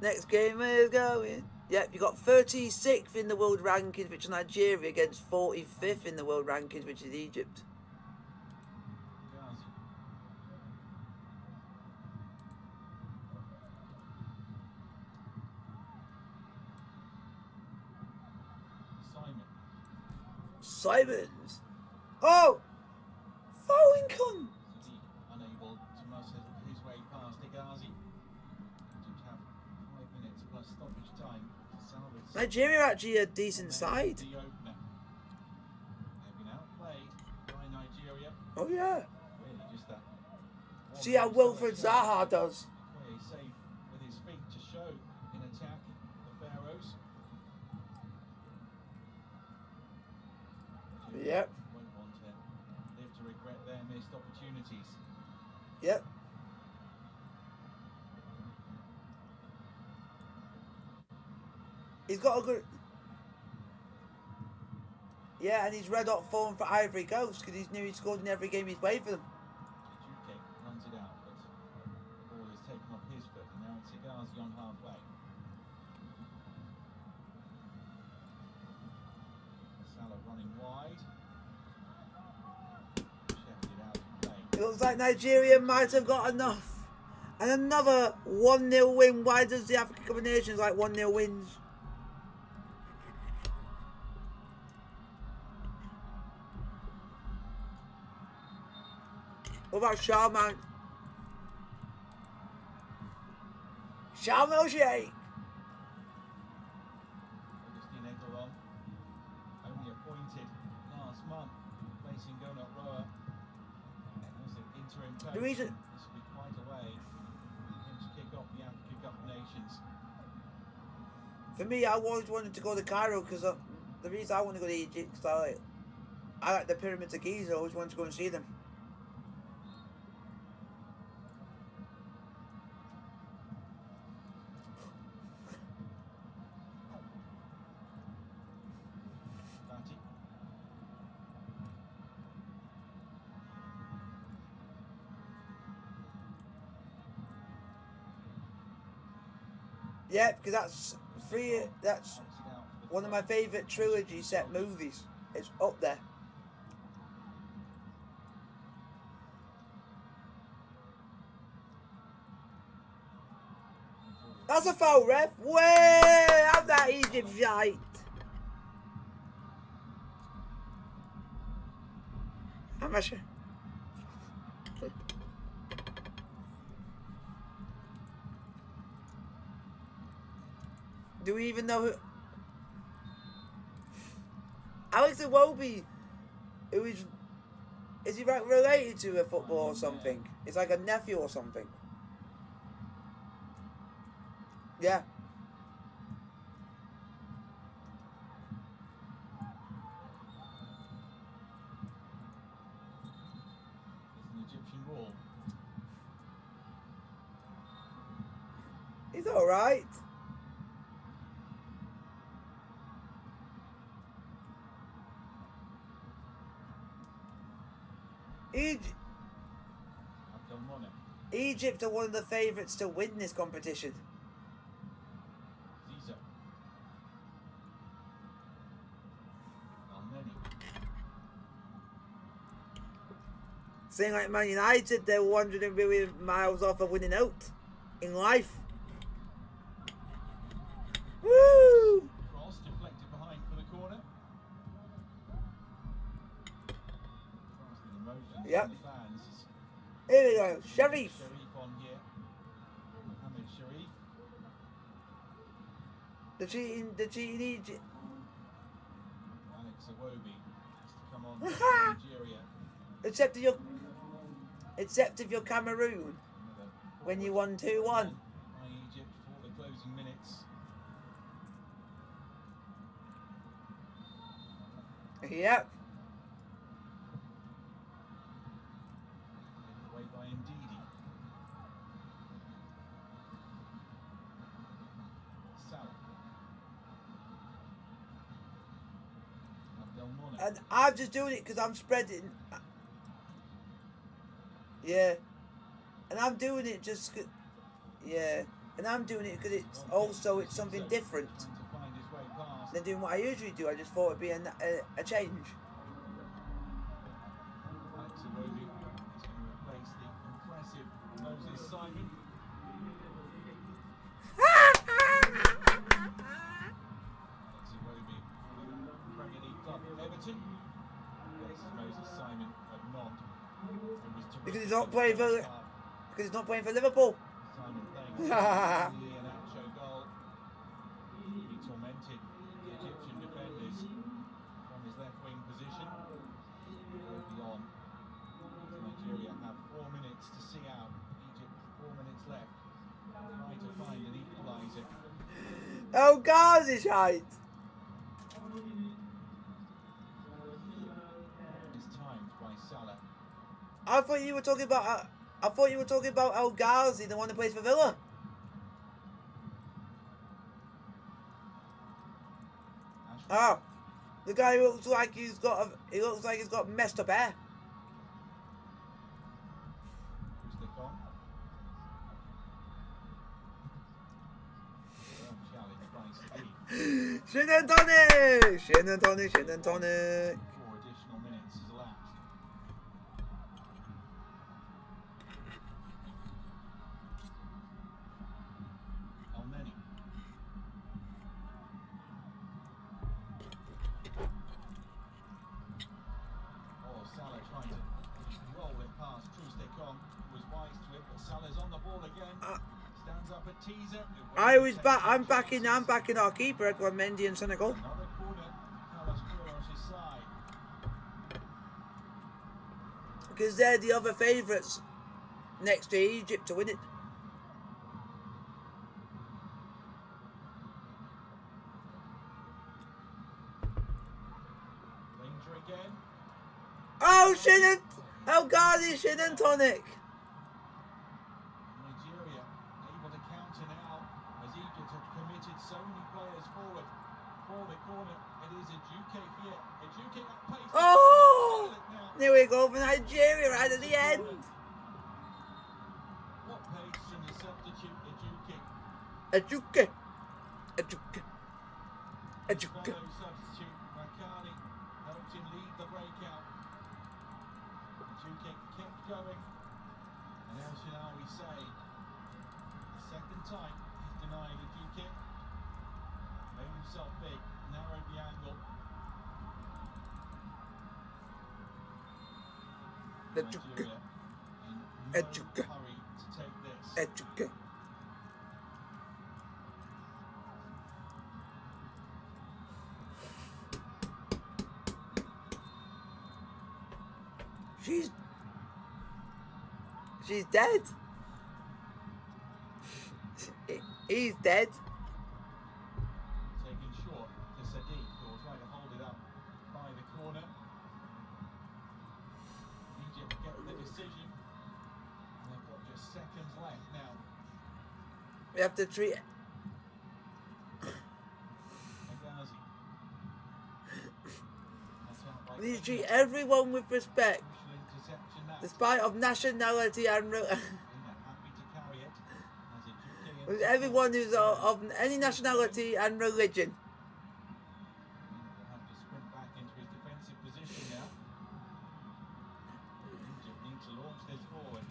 Next game is going. Yep, you got 36th in the world rankings, which is Nigeria, against 45th in the world rankings, which is Egypt. Hegazi. Simon. Simons. Oh! Follington! Sadiq unable to muscle his way past Hegazi. Egypt have Nigeria are actually a decent side. The opener. They've been outplayed by Nigeria. Oh yeah. Really just that. See how Wilfred Zaha does. Okoye safe with his feet to show in attack the Pharaohs. Yep. Won't want to live to regret their missed opportunities. Yep. He's got a good... Yeah, and he's red hot form for Ivory Coast because he's knew he scored in every game he's played for them. Juke runs it out, but the ball is taken off his foot, and now it's Higazi on halfway. Salah running wide. Shefted out of play. It looks like Nigeria might have got enough. And another 1-0 win. Why does the African Cup of Nations like 1-0 wins? What about Sharman? Sharman O'Shea. Augustine Eglon, only appointed last month, replacing Gonat Roa. As an interim coach, The reason... this will be quite a way for him to kick off the Africa Cup of Nations. For me, I always wanted to go to Cairo because the reason I want to go to Egypt is I like the pyramids of Giza. I always wanted to go and see them. Batty. Yeah, because that's one of my favourite trilogy set movies. It's up there. That's a foul, ref. Way out that Egypt shite. Amateur. Do we even know who? Alex Iwobi, who is he like related to a football or something? It's like a nephew or something. Yeah. It's an Egyptian wall. He's alright. Egypt are one of the favourites to win this competition. Ziza. Saying like Man United, they're 100 million miles off of winning out in life. Woo! Cross deflected behind for the corner. Yep. Here we go, Sharif. Sharif on here. Mohamed Sharif. The cheating Egypt. Alex Iwobi has to come on for Nigeria. Except if you're Cameroon when you won 2-1. By Egypt for the closing minutes. Yep. Away by Ndidi. Salah. Abdelmonem. And I'm just doing it because I'm spreading. Yeah. And I'm doing it just. Yeah. And I'm doing it because it's something different than doing what I usually do. I just thought it'd be a change. Alex Iwobi is going to replace the impressive Moses Simon. Alex Iwobi, Premier League club Everton. Yes, Moses Simon of Nantes. Because he's not playing for Liverpool. Simon playing the Iheanacho goal. He tormented El Ghazi shite. It's timed by Salah. I thought you were talking about. I thought you were talking about El Ghazi, the one that plays for Villa. Ah, the guy who looks like he's got. He looks like he's got messed up hair. Shin and tonic! Shin and tonic, shin and tonic. 4 additional minutes has elapsed. Elneny. Oh, Salah trying to roll it past Trustekong, who was wise to it, but Salah's on the ball again. Stands up a teaser. I'm backing our keeper, Edward Mendy in Senegal. Another corner. Carlos Queiroz' side. Because they're the other favourites next to Egypt to win it. Danger again. Oh, El Ghazi, shin and tonic. Nigeria able to counter now as Egypt have committed so many players forward for the corner. It is Ejuke here. Ejuke at pace. Oh! There we go for Nigeria right at the end. What pace from the substitute Ejuke. Follow substitute Makani helped him lead the breakout. Ejuke kept going. And El Shinawi say the second time he's denied Ejuke. Made himself big, narrowed the angle. Nigeria in no hurry to take this. She's dead. He's dead. Taken short to Sadiq, who will try to hold it up by the corner. Egypt get the decision. And they've got just seconds left now. We have to treat. Hegazi. We need to treat everyone with respect, Crucial interception now. despite of nationality and Happy to carry it. As Ejuke with everyone who's of any nationality and religion. will have to sprint back into his defensive position now. Egypt need to launch this forward.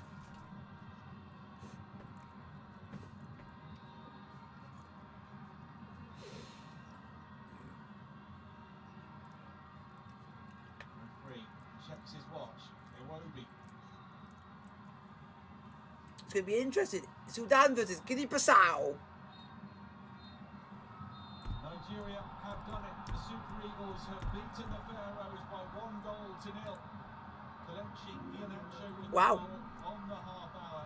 Referee checks his watch. Iwobi. It's going to be interesting. Sudan versus Guinea-Bissau. Nigeria have done it. The Super Eagles have beaten the Pharaohs by 1-0. Kelechi Iheanacho with the Wow. goal on the half hour.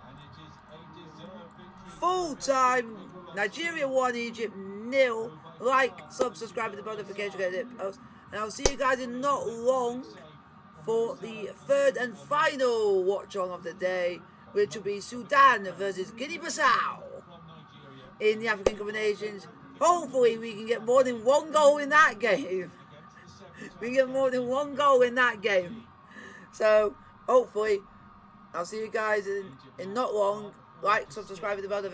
And it is a deserved victory. Full time. Nigeria 1, Egypt 0. Like, subscribe to the notification, get it post. And I'll see you guys in not long for the third and final watch on of the day, which will be Sudan versus Guinea-Bissau in the African Cup of Nations. Hopefully we can get more than one goal in that game. We can get more than one goal in that game. So hopefully I'll see you guys in not long. Like, subscribe to the notification.